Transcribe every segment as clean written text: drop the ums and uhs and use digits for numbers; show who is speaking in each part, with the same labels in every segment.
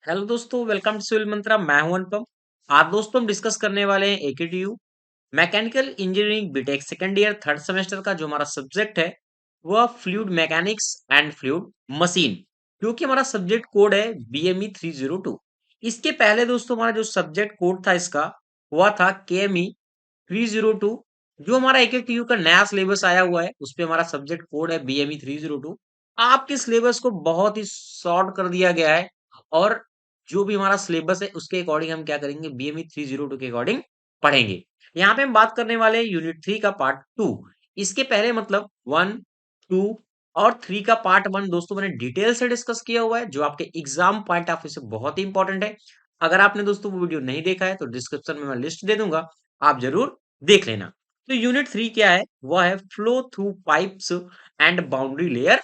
Speaker 1: Hello दोस्तों, welcome to civil मंत्रा। मैं हूं अनुपम। आज दोस्तों हम डिस्कस करने वाले हैं AKTU mechanical engineering BTech second year third semester का जो हमारा सब्जेक्ट है वह fluid mechanics and fluid machine, जो कि हमारा सब्जेक्ट कोड है बीएमई 302। इसके पहले दोस्तों हमारा जो सब्जेक्ट कोड था इसका वह था केएमई 302। जो हमारा एकेटीयू का नया सिलेबस आया हुआ है उस पे हमारा सब्जेक्ट कोड है बीएमई 302। आपके सिलेबस को बहुत ही शॉर्ट कर दिया गया है और जो भी हमारा सिलेबस है उसके अकॉर्डिंग हम क्या करेंगे, बीएमई 302 के अकॉर्डिंग पढ़ेंगे। यहाँ पे हम बात करने वाले हैं यूनिट 3 का पार्ट 2। इसके पहले मतलब 1, 2 और 3 का पार्ट 1 दोस्तों मैंने डिटेल से डिस्कस किया हुआ है, जो आपके एग्जाम पॉइंट ऑफ व्यू से बहुत ही इंपॉर्टेंट है। अगर आपने दोस्तों वो वीडियो नहीं देखा है तो डिस्क्रिप्शन में मैं लिस्ट दे दूंगा, आप जरूर देख लेना। तो यूनिट 3 क्या है, वह है flow through pipes and boundary layer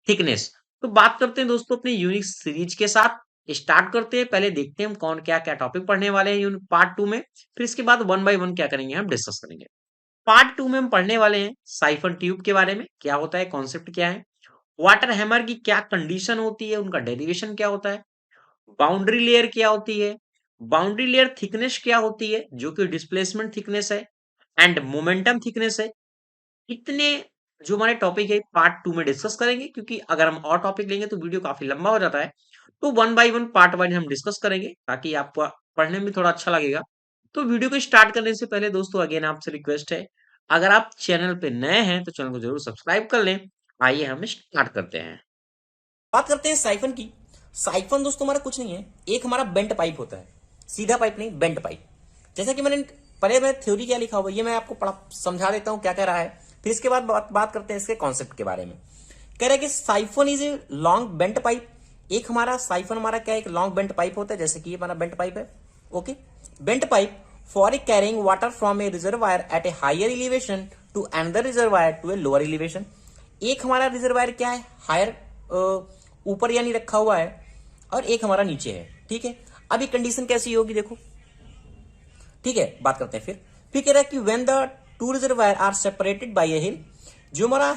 Speaker 1: thickness. तो बात करते हैं दोस्तों अपने यूनिट सीरीज के साथ। स्टार्ट करते हैं, पहले देखते हैं हम कौन क्या क्या टॉपिक पढ़ने वाले हैं यूनिट पार्ट 2 में, फिर इसके बाद वन बाय वन क्या करेंगे हम डिस्कस करेंगे। पार्ट 2 में हम पढ़ने वाले हैं साइफन ट्यूब के बारे में, क्या होता है, कॉन्सेप्ट क्या है, वाटर हैमर की क्या कंडीशन होती है, उनका डेरिवेशन क्या होता है, बाउंड्री लेयर क्या होती है, बाउंड्री लेयर थिकनेस क्या होती है जो कि डिस्प्लेसमेंट थिकनेस है, एंड मोमेंटम थिकनेस है। इतने जो हमारे टॉपिक है पार्ट 2 में डिस्कस करेंगे, क्योंकि अगर हम और टॉपिक लेंगे तो वीडियो काफी लंबा हो जाता है। तो one by one part wise हम डिस्कस करेंगे ताकि आपको पढ़ने में थोड़ा अच्छा लगेगा। तो वीडियो को स्टार्ट करने से पहले दोस्तों अगेन आपसे रिक्वेस्ट है, अगर आप चैनल पे नए हैं तो चैनल को जरूर सब्सक्राइब कर लें। आइए हम स्टार्ट करते हैं।
Speaker 2: बात करते हैं साइफन की। साइफन दोस्तों हमारा कुछ नहीं है, एक हमारा बेंट पाइप होता है। सीधा पाइप नहीं, बेंट पाइप। जैसा कि मैंने पहले मैं थ्योरी क्या लिखा हुआ ये मैं आपको पढ़ा समझा देता हूं क्या कह रहा है, फिर इसके बाद बात करते हैं इसके कॉन्सेप्ट के बारे में। कह रहा है कि siphon is a long bent pipe. एक हमारा साइफन हमारा क्या है, एक लॉन्ग बेंट पाइप होता है, जैसे कि ये हमारा बेंट पाइप है। Okay, bent pipe for a carrying water from a reservoir at a higher elevation to another reservoir to a lower elevation. एक हमारा रिजर्वायर क्या है, हायर ऊपर यानी रखा हुआ है, और एक हमारा नीचे है। ठीक है, अब ये कंडीशन कैसी होगी देखो। ठीक है, बात करते हैं फिर कह रहा है कि when the two reservoir are separated by a hill. जो हमारा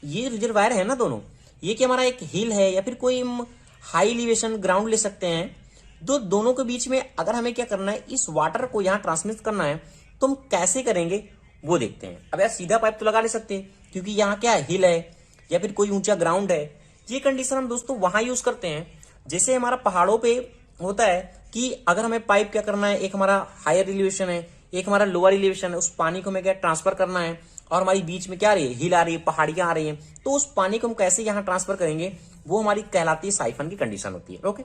Speaker 2: ये रिजर्वायर है ना दोनों, ये कि हमारा एक हिल है या फिर कोई हम हाई एलिवेशन ग्राउंड ले सकते हैं। दोनों के बीच में अगर हमें क्या करना है, इस वाटर को यहां ट्रांसमिट करना है, तो हम कैसे करेंगे वो देखते हैं। अब यार सीधा पाइप तो लगा ले सकते हैं, क्योंकि यहाँ क्या है, हिल है या फिर कोई ऊंचा ग्राउंड है। ये कंडीशन हम दोस्तों वहां यूज करते हैं, जैसे हमारा पहाड़ों पे होता है कि अगर हमें पाइप क्या करना है, एक हमारा हायर एलिवेशन है, एक हमारा लोअर एलिवेशन है, उस पानी को हमें क्या ट्रांसफर करना है, और हमारी बीच में क्या आ रही है, हिल आ रही है, पहाड़ियां आ रही हैं, तो उस पानी को हम कैसे यहाँ ट्रांसफर करेंगे, वो हमारी कहलाती है साइफन की कंडीशन होती है। ओके,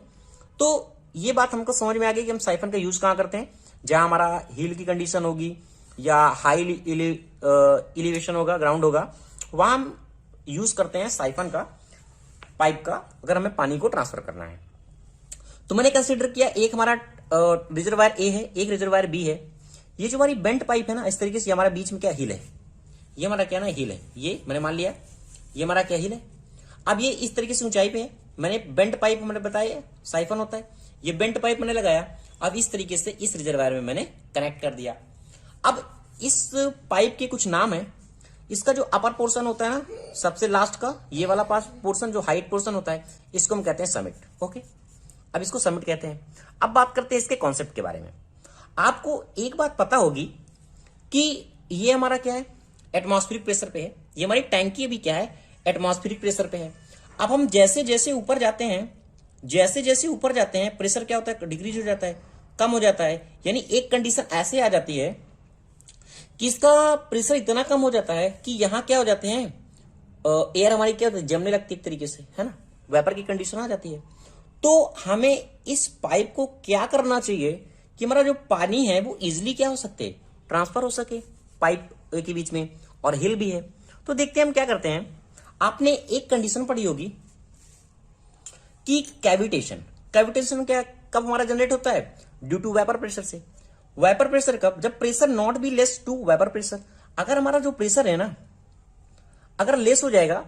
Speaker 2: तो ये बात हमको समझ में आ गई कि हम साइफन का यूज कहाँ करते हैं, जहां हमारा हिल की कंडीशन होगी या हाई एलिवेशन होगा, ग्राउंड होगा, वहां हम यूज करते हैं साइफन का, पाइप का, अगर हमें पानी को ट्रांसफर करना है। तो मैंने कंसिडर किया एक हमारा रिजर्वायर ए है, एक रिजर्वायर बी है। ये जो हमारी बेंट पाइप है ना, इस तरीके से हमारा बीच में क्या हिल है, ये हमारा क्या ना हिल है, ये मैंने मान लिया ये हमारा क्या हिल है। अब ये इस तरीके से ऊंचाई पे है, मैंने बेंट पाइप मैंने बताया साइफन होता है, ये बेंट पाइप मैंने लगाया। अब इस तरीके से इस रिजर्वायर में मैंने कनेक्ट कर दिया। अब इस पाइप के कुछ नाम है। इसका जो अपर पोर्शन होता है ना, सबसे लास्ट का ये वाला पास पोर्शन, जो हाइट पोर्शन होता है, इसको हम कहते हैं समिट। ओके, अब इसको समिट कहते हैं। अब बात करते हैं इसके कॉन्सेप्ट के बारे में। आपको एक बात पता होगी कि ये हमारा क्या है, एटमॉस्फेरिक प्रेशर पे है। ये हमारी टैंकी अभी क्या है, एटमॉस्फेरिक प्रेशर पे है। अब हम जैसे जैसे ऊपर जाते हैं, जैसे जैसे ऊपर जाते हैं, प्रेशर क्या होता है, डिक्रीज हो जाता है, कम हो जाता है। यानी एक कंडीशन ऐसे आ जाती है कि इसका प्रेशर इतना कम हो जाता है कि यहां क्या हो जाते हैं, एयर हमारी क्या होती है, जमने लगती है एक तरीके से, है ना, वेपर की कंडीशन आ जाती है। तो हमें इस पाइप को क्या करना चाहिए कि हमारा जो पानी है वो इजिली क्या हो सकते, ट्रांसफर हो सके पाइप के बीच में, और हिल भी है। तो देखते हैं हम क्या करते हैं। आपने एक कंडीशन पढ़ी होगी कि कैविटेशन। कैविटेशन क्या कब हमारा जनरेट होता है, ड्यू टू वेपर प्रेशर से। वेपर प्रेशर कब, जब pressure not be less to vapour pressure. अगर हमारा जो प्रेशर है ना, अगर लेस हो जाएगा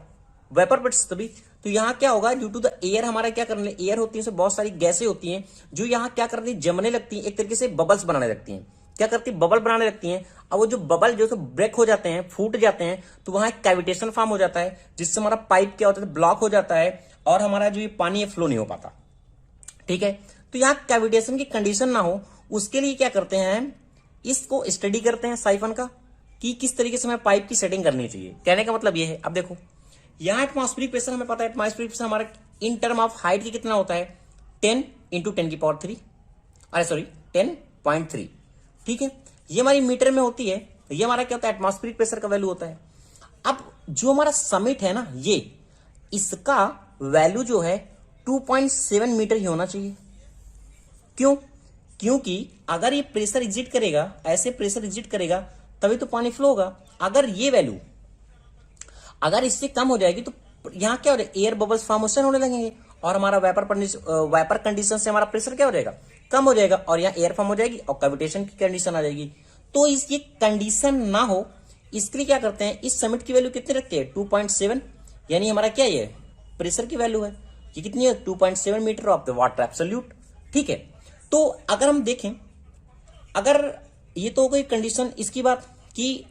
Speaker 2: वेपर प्रेशर तभी, तो यहां क्या होगा, ड्यू टू द एयर, हमारा क्या करने, एयर होती है, बहुत सारी गैसें होती हैं जो यहां क्या करती है, जमने लगती हैं, एक तरीके से बबल्स बनाने लगती हैं। क्या करती है, बबल बनाने लगती हैं। अब वो जो बबल जो ब्रेक हो जाते हैं, फूट जाते हैं, तो वहां एक कैविटेशन फॉर्म हो जाता है, जिससे हमारा पाइप क्या होता है, ब्लॉक हो जाता है, और हमारा जो ये पानी है फ्लो नहीं हो पाता। ठीक है, तो यहाँ कैविटेशन की कंडीशन ना हो, उसके लिए क्या करते हैं, इसको स्टडी करते हैं साइफन का, कि किस तरीके से हमें पाइप की सेटिंग करनी चाहिए। कहने का मतलब ये है, अब देखो यहाँ एटमॉस्फेरिक प्रेशर हमें पता है, एटमॉस्फेरिक प्रेशर हमारा इन टर्म ऑफ हाइट की कितना होता है, 10 × 10⁻³ अरे सॉरी 10.3, ठीक है। ये हमारी मीटर में होती है, ये हमारा क्या होता है, एटमॉस्फेरिक प्रेशर का वैल्यू होता है। अब जो हमारा समिट है ना, ये इसका वैल्यू जो है 2.7 मीटर ही होना चाहिए। क्यों? क्योंकि अगर ये प्रेशर एग्जिट करेगा, ऐसे प्रेशर एग्जिट करेगा तभी तो पानी फ्लो होगा। अगर ये वैल्यू अगर इससे कम हो जाएगी तो यहाँ क्या हो जाएगा, एयर बबल्स फॉर्मेशन होने लगेंगे और हमारा वेपर कंडीशन से हमारा प्रेशर क्या हो जाएगा, कम हो जाएगा, और यहाँ एयर फॉर्म हो जाएगी और कैविटेशन की कंडीशन आ जाएगी। तो इस ये कंडीशन ना हो, इसके लिए क्या करते हैं, इस समिट की वैल्यू कितनी रखते हैं, 2.7, यानी हमारा क्या ये प्रेशर की वैल्यू है, ये कितनी है, 2.7 metre of the water absolute, ठीक है। तो अगर हम देखें, अगर ये तो हो गई कंडीशन इसकी बात कि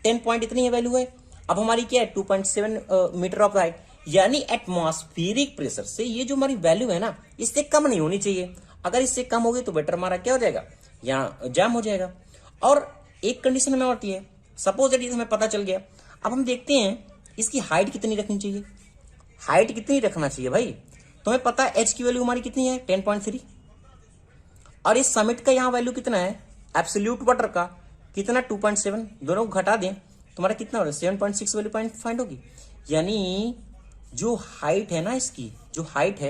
Speaker 2: 10 पॉइंट इतनी है वैल्यू है, अब हमारी क्या है 2.7 मीटर ऑफ हाइट, यानी एटमॉस्फेरिक प्रेशर से ये जो हमारी वैल्यू है ना, इससे कम नहीं होनी चाहिए। अगर इससे कम होगी तो बेटर हमारा क्या हो जाएगा, यहाँ जैम हो जाएगा। और एक कंडीशन हमें होती है, सपोज दैट ये हमें पता चल गया, अब हम देखते हैं इसकी हाइट कितनी रखनी चाहिए। हाइट कितनी रखना चाहिए भाई, तुम्हें पता है एच की वैल्यू हमारी कितनी है 10.3, और इस समिट का यहाँ वैल्यू कितना है, एब्सोल्यूट वाटर का कितना 2.7, दोनों को घटा दें तुम्हारा कितना हो रहा है 7.6 वैल्यू पॉइंट फाइंड होगी। यानी जो हाइट है ना इसकी, जो हाइट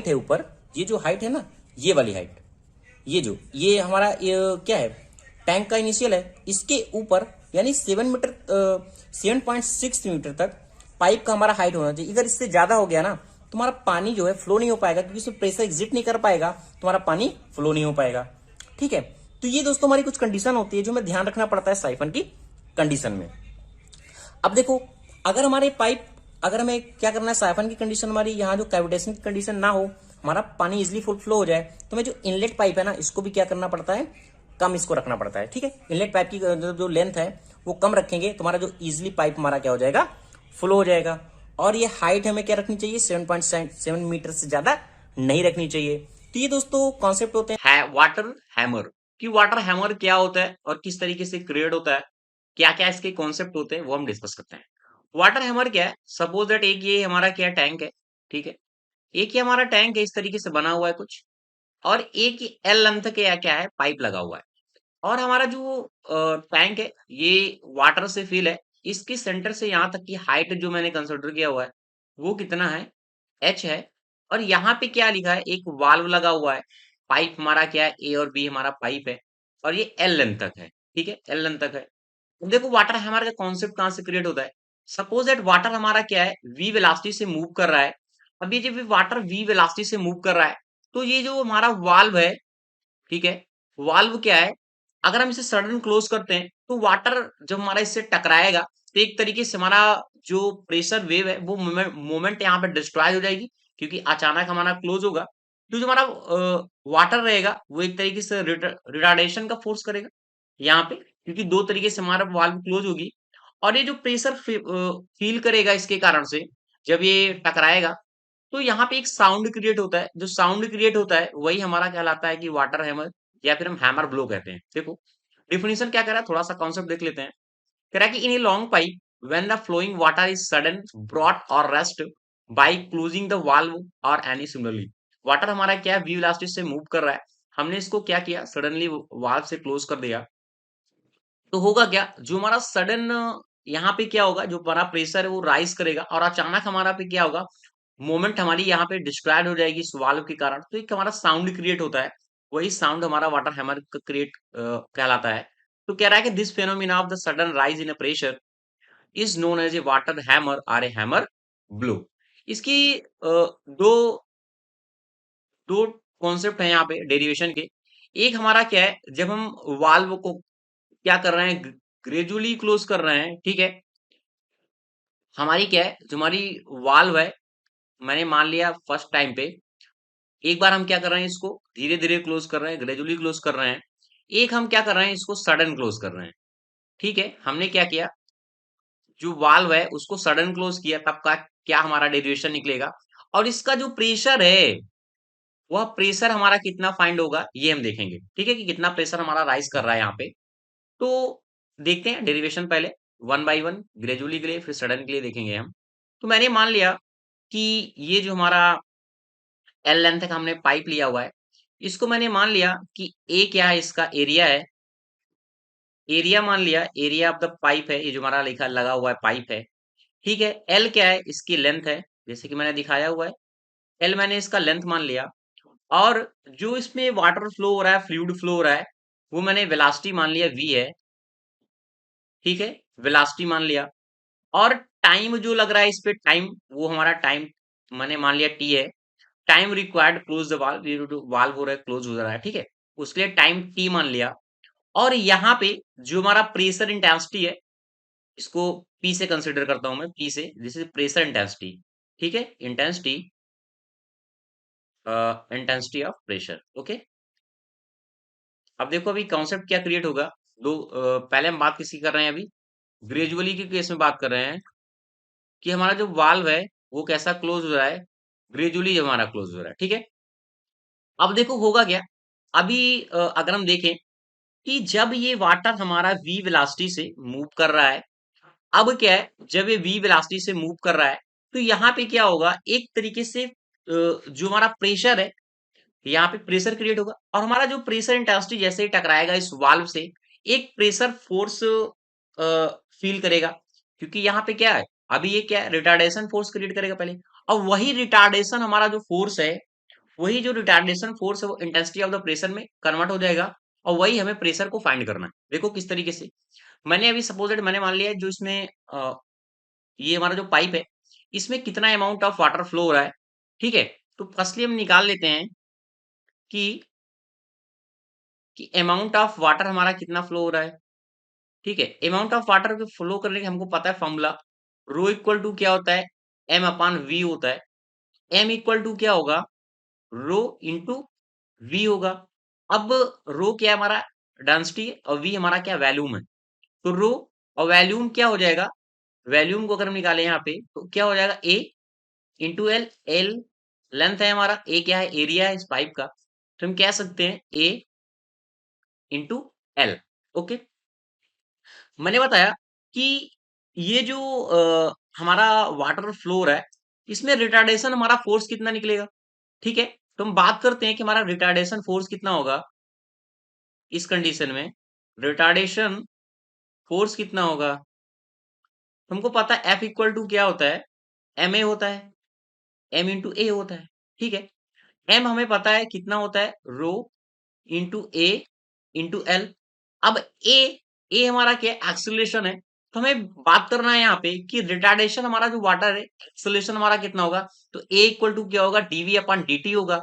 Speaker 2: है ऊपर, ये जो हाइट है ना, ये वाली हाइट, ये हमारा ये क्या है, टैंक का इनिशियल है, इसके ऊपर यानी 7.6 मीटर तक पाइप का हमारा हाइट होना चाहिए। अगर इससे ज्यादा हो गया ना, तुम्हारा पानी जो है फ्लो नहीं हो पाएगा, क्योंकि इसमें प्रेशर एग्जिट नहीं कर पाएगा, तुम्हारा पानी फ्लो नहीं हो पाएगा, ठीक है। तो ये दोस्तों हमारी कुछ कंडीशन होती है जो हमें ध्यान रखना पड़ता है साइफन की कंडीशन में। अब देखो, अगर हमारे पाइप, अगर हमें क्या करना है, साइफन की कंडीशन हमारी यहाँ जो कैविटेशन की कंडीशन ना हो, हमारा पानी इजिली फुल फ्लो हो जाए, तो हमें जो इनलेट पाइप है ना, इसको भी क्या करना पड़ता है, कम इसको रखना पड़ता है, ठीक है। इनलेट पाइप की जो लेंथ है वो कम रखेंगे, तुम्हारा जो इजिली पाइप हमारा क्या हो जाएगा, फ्लो हो जाएगा। और ये हाइट हमें क्या रखनी चाहिए, 7.7 मीटर से ज्यादा नहीं रखनी चाहिए। तो ये दोस्तों कॉन्सेप्ट होते हैं
Speaker 1: वाटर हैमर। कि वाटर हैमर क्या होता है और किस तरीके से क्रिएट होता है, क्या क्या इसके कॉन्सेप्ट होते हैं, वो हम डिस्कस करते हैं। वाटर हैमर क्या है, सपोज दैट एक ये हमारा क्या टैंक है, ठीक है, एक ही हमारा टैंक है, इस तरीके से बना हुआ है कुछ, और एक ही एल लेंथ के क्या है पाइप लगा हुआ है, और हमारा जो टैंक है ये वाटर से फिल है। इसके सेंटर से यहाँ तक की हाइट जो मैंने कंसिडर किया हुआ है वो कितना है, एच है। और यहाँ पे क्या लिखा है, एक वाल्व लगा हुआ है, पाइप हमारा क्या है, ए और बी हमारा पाइप है, और ये एल लेंथ तक है, ठीक है, एल लेंथ तक है। अब देखो वाटर हैमर का कॉन्सेप्ट कहाँ से क्रिएट होता है, सपोज दैट वाटर हमारा क्या है, वी वेलोसिटी से मूव कर रहा है। अब ये जब वाटर वी वेलोसिटी से मूव कर रहा है, तो ये जो हमारा वाल्व है, ठीक है, वाल्व क्या है, अगर हम इसे सडन क्लोज करते हैं तो वाटर जब हमारा इससे टकराएगा तो एक तरीके से हमारा जो प्रेशर वेव है वो मोमेंट यहाँ पे डिस्ट्रॉय हो जाएगी, क्योंकि अचानक हमारा क्लोज होगा। तो जो हमारा वाटर रहेगा वो एक तरीके से रिटार्डेशन का फोर्स करेगा यहाँ पे, क्योंकि दो तरीके से हमारा वाल्व क्लोज होगी। और ये जो प्रेशर फील करेगा इसके कारण से, जब ये टकराएगा तो यहाँ पे एक साउंड क्रिएट होता है, जो साउंड क्रिएट होता है वही हमारा कहलाता है कि वाटर हैमर, या फिर हम हैमर ब्लो कहते हैं। देखो डिफिनेशन क्या कह रहा है, थोड़ा सा कॉन्सेप्ट देख लेते हैं। कह रहा है कि in a long pipe when the flowing water is sudden brought और rest by closing the valve और एनी सिमिलरली। वाटर हमारा क्या है, वी वेलोसिटी से मूव कर रहा है, हमने इसको क्या किया, सडनली वाल्व से क्लोज कर दिया, तो होगा क्या, जो हमारा सडन यहाँ पे क्या होगा, जो हमारा प्रेशर है वो राइज करेगा, और अचानक हमारा पे क्या होगा, मोमेंट हमारी यहाँ पे डिस्ट्रॉयड हो जाएगी इस वाल्व के कारण, तो एक हमारा साउंड क्रिएट होता है, वही साउंड हमारा वाटर हैमर क्रिएट कहलाता है। तो कह रहा है कि this phenomena of the sudden rise in pressure is known as a water hammer और ए हैमर ब्लो। इसकी दो दो कॉन्सेप्ट है यहाँ पे डेरिवेशन के। एक हमारा क्या है, जब हम वाल्व को क्या कर रहे हैं, ग्रेजुअली क्लोज कर रहे हैं, ठीक है, हमारी क्या है, जो हमारी वाल्व है, मैंने मान लिया फर्स्ट टाइम पे, एक बार हम क्या कर रहे हैं, इसको धीरे धीरे क्लोज कर रहे हैं, ग्रेजुअली क्लोज कर रहे हैं। एक हम क्या कर रहे हैं, इसको सडन क्लोज कर रहे हैं, ठीक है। हमने क्या किया, जो वाल्व है उसको सडन क्लोज किया, तब का क्या हमारा डेरिवेशन निकलेगा, और इसका जो प्रेशर है वह प्रेशर हमारा कितना फाइंड होगा ये हम देखेंगे, ठीक है, कि कितना प्रेशर हमारा राइज कर रहा है यहाँ पे। तो देखते हैं डेरिवेशन पहले, वन बाय वन, ग्रेजुअली के लिए फिर सडन के लिए देखेंगे हम। तो मैंने मान लिया कि ये जो हमारा एल लेंथ का हमने पाइप लिया हुआ है, इसको मैंने मान लिया कि ए क्या है, इसका एरिया है। एरिया मान लिया, एरिया ऑफ द पाइप है, ये जो हमारा लिखा लगा हुआ है पाइप है, ठीक है। एल क्या है, इसकी लेंथ है, जैसे कि मैंने दिखाया हुआ है। एल मैंने इसका लेंथ मान लिया, और जो इसमें वाटर फ्लो हो रहा है, फ्लूइड फ्लो हो रहा है, वो मैंने वेलोसिटी मान लिया वी है, ठीक है, वेलोसिटी मान लिया। और टाइम जो लग रहा है इस पे, टाइम, वो हमारा टाइम मैंने मान लिया टी है। Time required close the valve, valve हो रहा है, क्लोज हो रहा है, ठीक है, उसके लिए टाइम टी मान लिया। और यहाँ पे जो हमारा प्रेशर इंटेंसिटी है, इसको पी से कंसिडर करता हूं मैं, पी से, दिस इज प्रेशर इंटेंसिटी, ठीक है, intensity, intensity of pressure, okay. अब देखो अभी कॉन्सेप्ट क्या क्रिएट होगा। पहले हम बात किसकी कर रहे हैं, अभी ग्रेजुअली के केस में बात कर रहे हैं, कि हमारा जो वाल्व है वो कैसा क्लोज हो रहा है, ग्रेजुअली हमारा क्लोज हो रहा है, ठीक है। अब देखो होगा क्या, अभी अगर हम देखें कि जब ये वाटर हमारा वी वेलोसिटी से मूव कर रहा है, अब क्या है, जब ये वी वेलोसिटी से मूव कर रहा है, तो यहाँ पे क्या होगा, एक तरीके से जो हमारा प्रेशर है, यहाँ पे प्रेशर क्रिएट होगा, और हमारा जो प्रेशर इंटेंसिटी जैसे ही टकराएगा इस वाल्व से, एक प्रेशर फोर्स फील करेगा। क्योंकि यहाँ पे क्या है, अभी ये क्या है, रिटार्डेशन फोर्स क्रिएट करेगा पहले, और वही रिटार्डेशन हमारा जो फोर्स है, वही जो रिटार्डेशन फोर्स है वो इंटेंसिटी ऑफ द प्रेशर में कन्वर्ट हो जाएगा, और वही हमें प्रेशर को फाइंड करना है। देखो किस तरीके से, मैंने अभी सपोजेड मैंने मान लिया है, जो इसमें ये हमारा जो पाइप है, इसमें कितना अमाउंट ऑफ वाटर फ्लो हो रहा है, ठीक है। तो फर्स्टली हम निकाल लेते हैं कि अमाउंट ऑफ वाटर हमारा कितना फ्लो हो रहा है, ठीक है। अमाउंट ऑफ वाटर के फ्लो करने का हमको पता है फॉर्मूला, रो इक्वल टू क्या होता है, एम अपान वी होता है। एम इक्वल टू क्या होगा, रो इंटू वी होगा। अब रो क्या है हमारा, डेंसिटी, और वी हमारा क्या वैल्यूम है। तो रो और वैल्यूम क्या हो जाएगा, वैल्यूम को अगर हम निकालें यहाँ पे तो क्या हो जाएगा, ए इंटू एल। एल लेंथ है हमारा, ए क्या है, एरिया है इस पाइप का, तो हम कह सकते हैं ए इंटू एल, ओके। मैंने बताया कि ये जो हमारा वाटर फ्लो हो रहा है, इसमें रिटार्डेशन हमारा फोर्स कितना निकलेगा, ठीक है। तो हम बात करते हैं कि हमारा रिटार्डेशन फोर्स कितना होगा इस कंडीशन में। रिटार्डेशन फोर्स कितना होगा, हमको पता है एफ इक्वल टू क्या होता है, एम ए होता है, एम इंटू ए होता है, ठीक है। एम हमें पता है कितना होता है, रो इंटू ए इंटू एल। अब ए, ए हमारा क्या है, एक्सीलरेशन है। तो हमें बात करना है यहाँ पे कि रिटार्डेशन हमारा जो वाटर है, एक्सीलरेशन हमारा कितना होगा, तो ए इक्वल टू क्या होगा, डीवी अपॉन डी होगा।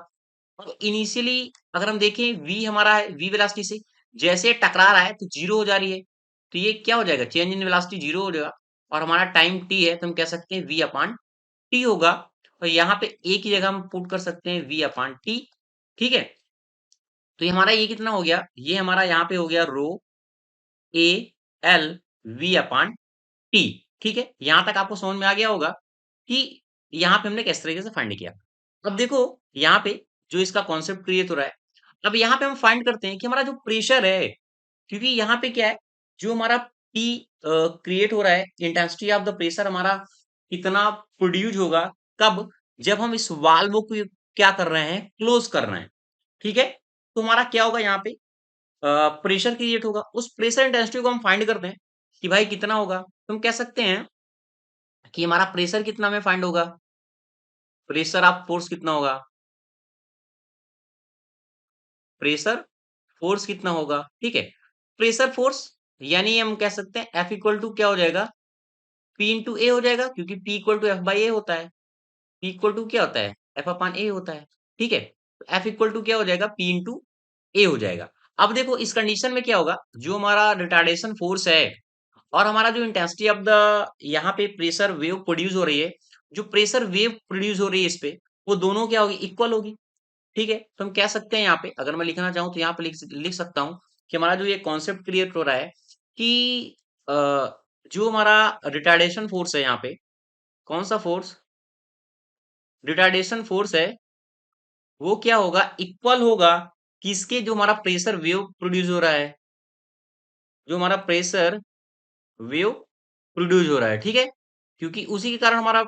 Speaker 1: और इनिशियली अगर हम देखें, वी हमारा है, वी वेलोसिटी से जैसे टकरा रहा है तो जीरो हो जा रही है, तो ये क्या हो जाएगा, चेंज इन वेलोसिटी जीरो हो जाएगा। और हमारा टाइम टी है, तो हम कह सकते हैं वी अपॉन टी होगा। और यहाँ पे ए की जगह हम पुट कर सकते हैं वी अपॉन टी, ठीक है। तो ये हमारा ये कितना हो गया, ये हमारा यहाँ पे हो गया rho A L V upon T, ठीक है। यहां तक आपको समझ में आ गया होगा कि यहाँ पे हमने किस तरीके से फाइंड किया। अब देखो यहाँ पे जो इसका कॉन्सेप्ट क्रिएट हो रहा है, अब यहाँ पे हम फाइंड करते हैं कि हमारा जो प्रेशर है, क्योंकि यहाँ पे क्या है, जो हमारा पी क्रिएट हो रहा है, इंटेंसिटी ऑफ द प्रेशर हमारा कितना प्रोड्यूस होगा, कब, जब हम इस वाल्व को क्या कर रहे हैं, क्लोज कर रहे हैं, ठीक है। तो हमारा क्या होगा यहाँ पे, प्रेशर क्रिएट होगा, उस प्रेशर इंटेंसिटी को हम फाइंड करते हैं कि भाई कितना होगा। तो हम कह सकते हैं कि हमारा प्रेशर कितना में फाइंड होगा, प्रेशर ऑफ फोर्स कितना होगा, प्रेशर फोर्स कितना होगा, ठीक है। प्रेशर फोर्स यानी हम कह सकते हैं एफ इक्वल टू क्या हो जाएगा, पी इंटू ए हो जाएगा, क्योंकि P equal to F by A होता है। पी इक्वल टू क्या होता है, एफ अपान ए होता है, ठीक है। तो एफ इक्वल टू क्या हो जाएगा, पी इंटू ए हो जाएगा। अब देखो इस कंडीशन में क्या होगा, जो हमारा रिटार्डेशन फोर्स है और हमारा जो इंटेंसिटी ऑफ द यहाँ पे प्रेशर वेव प्रोड्यूस हो रही है, जो प्रेशर वेव प्रोड्यूस हो रही है इस पे, वो दोनों क्या होगी, इक्वल होगी, ठीक है। तो हम कह सकते हैं यहाँ पे, अगर मैं लिखना चाहूँ तो यहाँ पे लिख सकता हूँ कि हमारा जो ये कॉन्सेप्ट क्रिएट हो रहा है कि अ, जो हमारा रिटार्डेशन फोर्स है यहाँ पे, कौन सा फोर्स, रिटार्डेशन फोर्स है, वो क्या होगा, इक्वल होगा किसके, जो हमारा प्रेशर वेव प्रोड्यूस हो रहा है, जो हमारा प्रेशर वेव प्रोड्यूस हो रहा है, ठीक है। क्योंकि उसी के कारण हमारा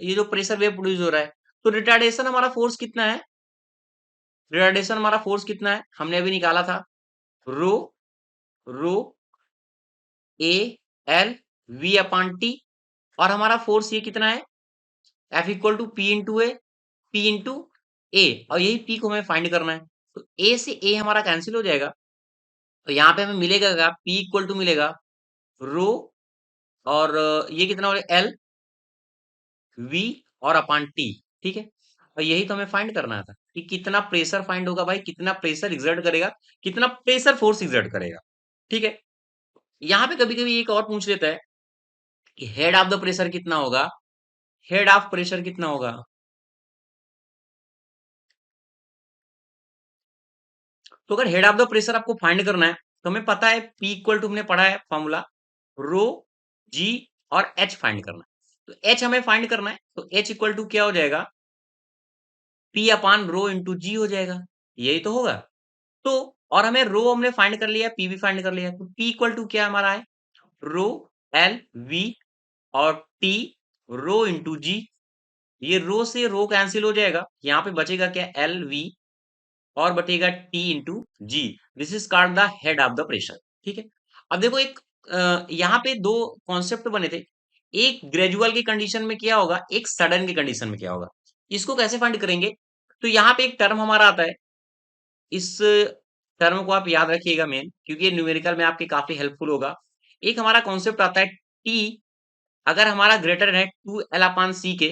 Speaker 1: ये जो प्रेशर वेव प्रोड्यूस हो रहा है, तो रिटार्डेशन हमारा फोर्स कितना है, रिटार्डेशन हमारा फोर्स कितना है, हमने अभी निकाला था, rho rho A L V upon T, और हमारा फोर्स ये कितना है, F equal to P into A, P into A, और यही पी को हमें फाइंड करना है। तो ए से ए हमारा कैंसिल हो जाएगा, तो यहाँ पे हमें मिलेगा क्या, पी इक्वल टू मिलेगा रो, और ये कितना हो गया, एल वी और अपान टी, ठीक है। और यही तो हमें फाइंड करना था कि कितना प्रेशर फाइंड होगा भाई, कितना प्रेशर एक्सर्ट करेगा, कितना प्रेशर फोर्स एक्सर्ट करेगा, ठीक है। यहाँ पे कभी कभी एक और पूछ लेता है कि हेड ऑफ द प्रेशर कितना होगा, हेड ऑफ प्रेशर कितना होगा। तो अगर हेड ऑफ द प्रेशर आपको फाइंड करना है, तो हमें पता है पी इक्वल टू, हमने पढ़ा है फॉर्मूला, रो जी और एच फाइंड करना है। तो एच हमें फाइंड करना है, तो एच इक्वल टू क्या हो जाएगा, पी अपान रो इंटू जी हो जाएगा, यही तो होगा। तो और हमें रो हमने फाइंड कर लिया, पी भी फाइंड कर लिया, तो पी इक्वल टू क्या हमारा है, रो एल वी और टी रो इंटू जी। ये रो से रो कैंसिल हो जाएगा, यहाँ पे बचेगा क्या, एल वी और बचेगा T into G. This is called the head of the pressure, ठीक है। अब देखो एक यहाँ पे दो कॉन्सेप्ट बने थे, एक ग्रेजुअल की कंडीशन में क्या होगा, एक सडन की कंडीशन में क्या होगा, इसको कैसे फाइंड करेंगे। तो यहाँ पे एक टर्म हमारा आता है, इस टर्म को आप याद रखिएगा मेन, क्योंकि ये न्यूमेरिकल में आपके काफी हेल्पफुल होगा। एक हमारा कॉन्सेप्ट आता है टी, अगर हमारा ग्रेटर है टू एल अपान सी के,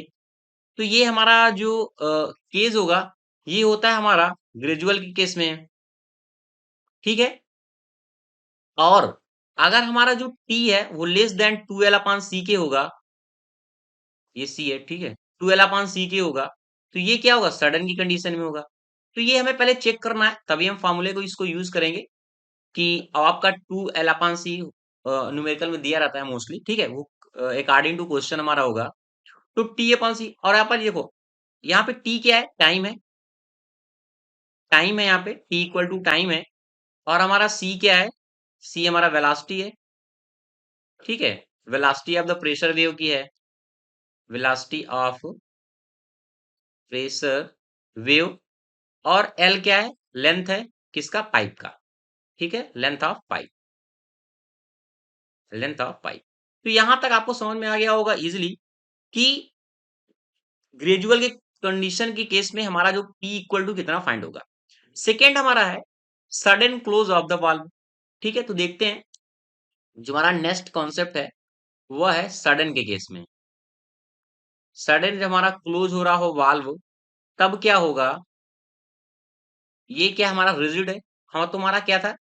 Speaker 1: तो ये हमारा जो केस होगा, ये होता है हमारा ग्रेजुअल के केस में, ठीक है। और अगर हमारा जो टी है वो less than to L upon सी के होगा, ये सी है, ठीक है, टू एल अपान सी के होगा, तो ये क्या होगा, सडन की कंडीशन में होगा। तो ये हमें पहले चेक करना है, तभी हम फार्मूले को इसको यूज करेंगे कि अब आपका two L upon C numerical में दिया रहता है मोस्टली, ठीक है, वो अकॉर्डिंग टू क्वेश्चन हमारा होगा। तो टी अपॉन सी, और यहाँ पर देखो, यहाँ पे टी क्या है, टाइम है, टाइम है, यहाँ पे टी इक्वल टू टाइम है, और हमारा सी क्या है, सी हमारा वेलोसिटी है, ठीक है, velocity of the pressure wave की है, वेलोसिटी ऑफ प्रेशर वेव, और एल क्या है, लेंथ है किसका, पाइप का, ठीक है, length of pipe, length of pipe. तो यहां तक आपको समझ में आ गया होगा इजिली कि ग्रेजुअल के कंडीशन के केस में हमारा जो पी इक्वल टू कितना फाइंड होगा। सेकेंड हमारा है sudden close of the valve, ठीक है। तो देखते हैं, जो हमारा नेक्स्ट कॉन्सेप्ट है वह है सडन के केस में, सडन जब हमारा क्लोज हो रहा हो वाल्व, तब क्या होगा, ये क्या हमारा रिजिड है, हाँ तुम्हारा क्या था,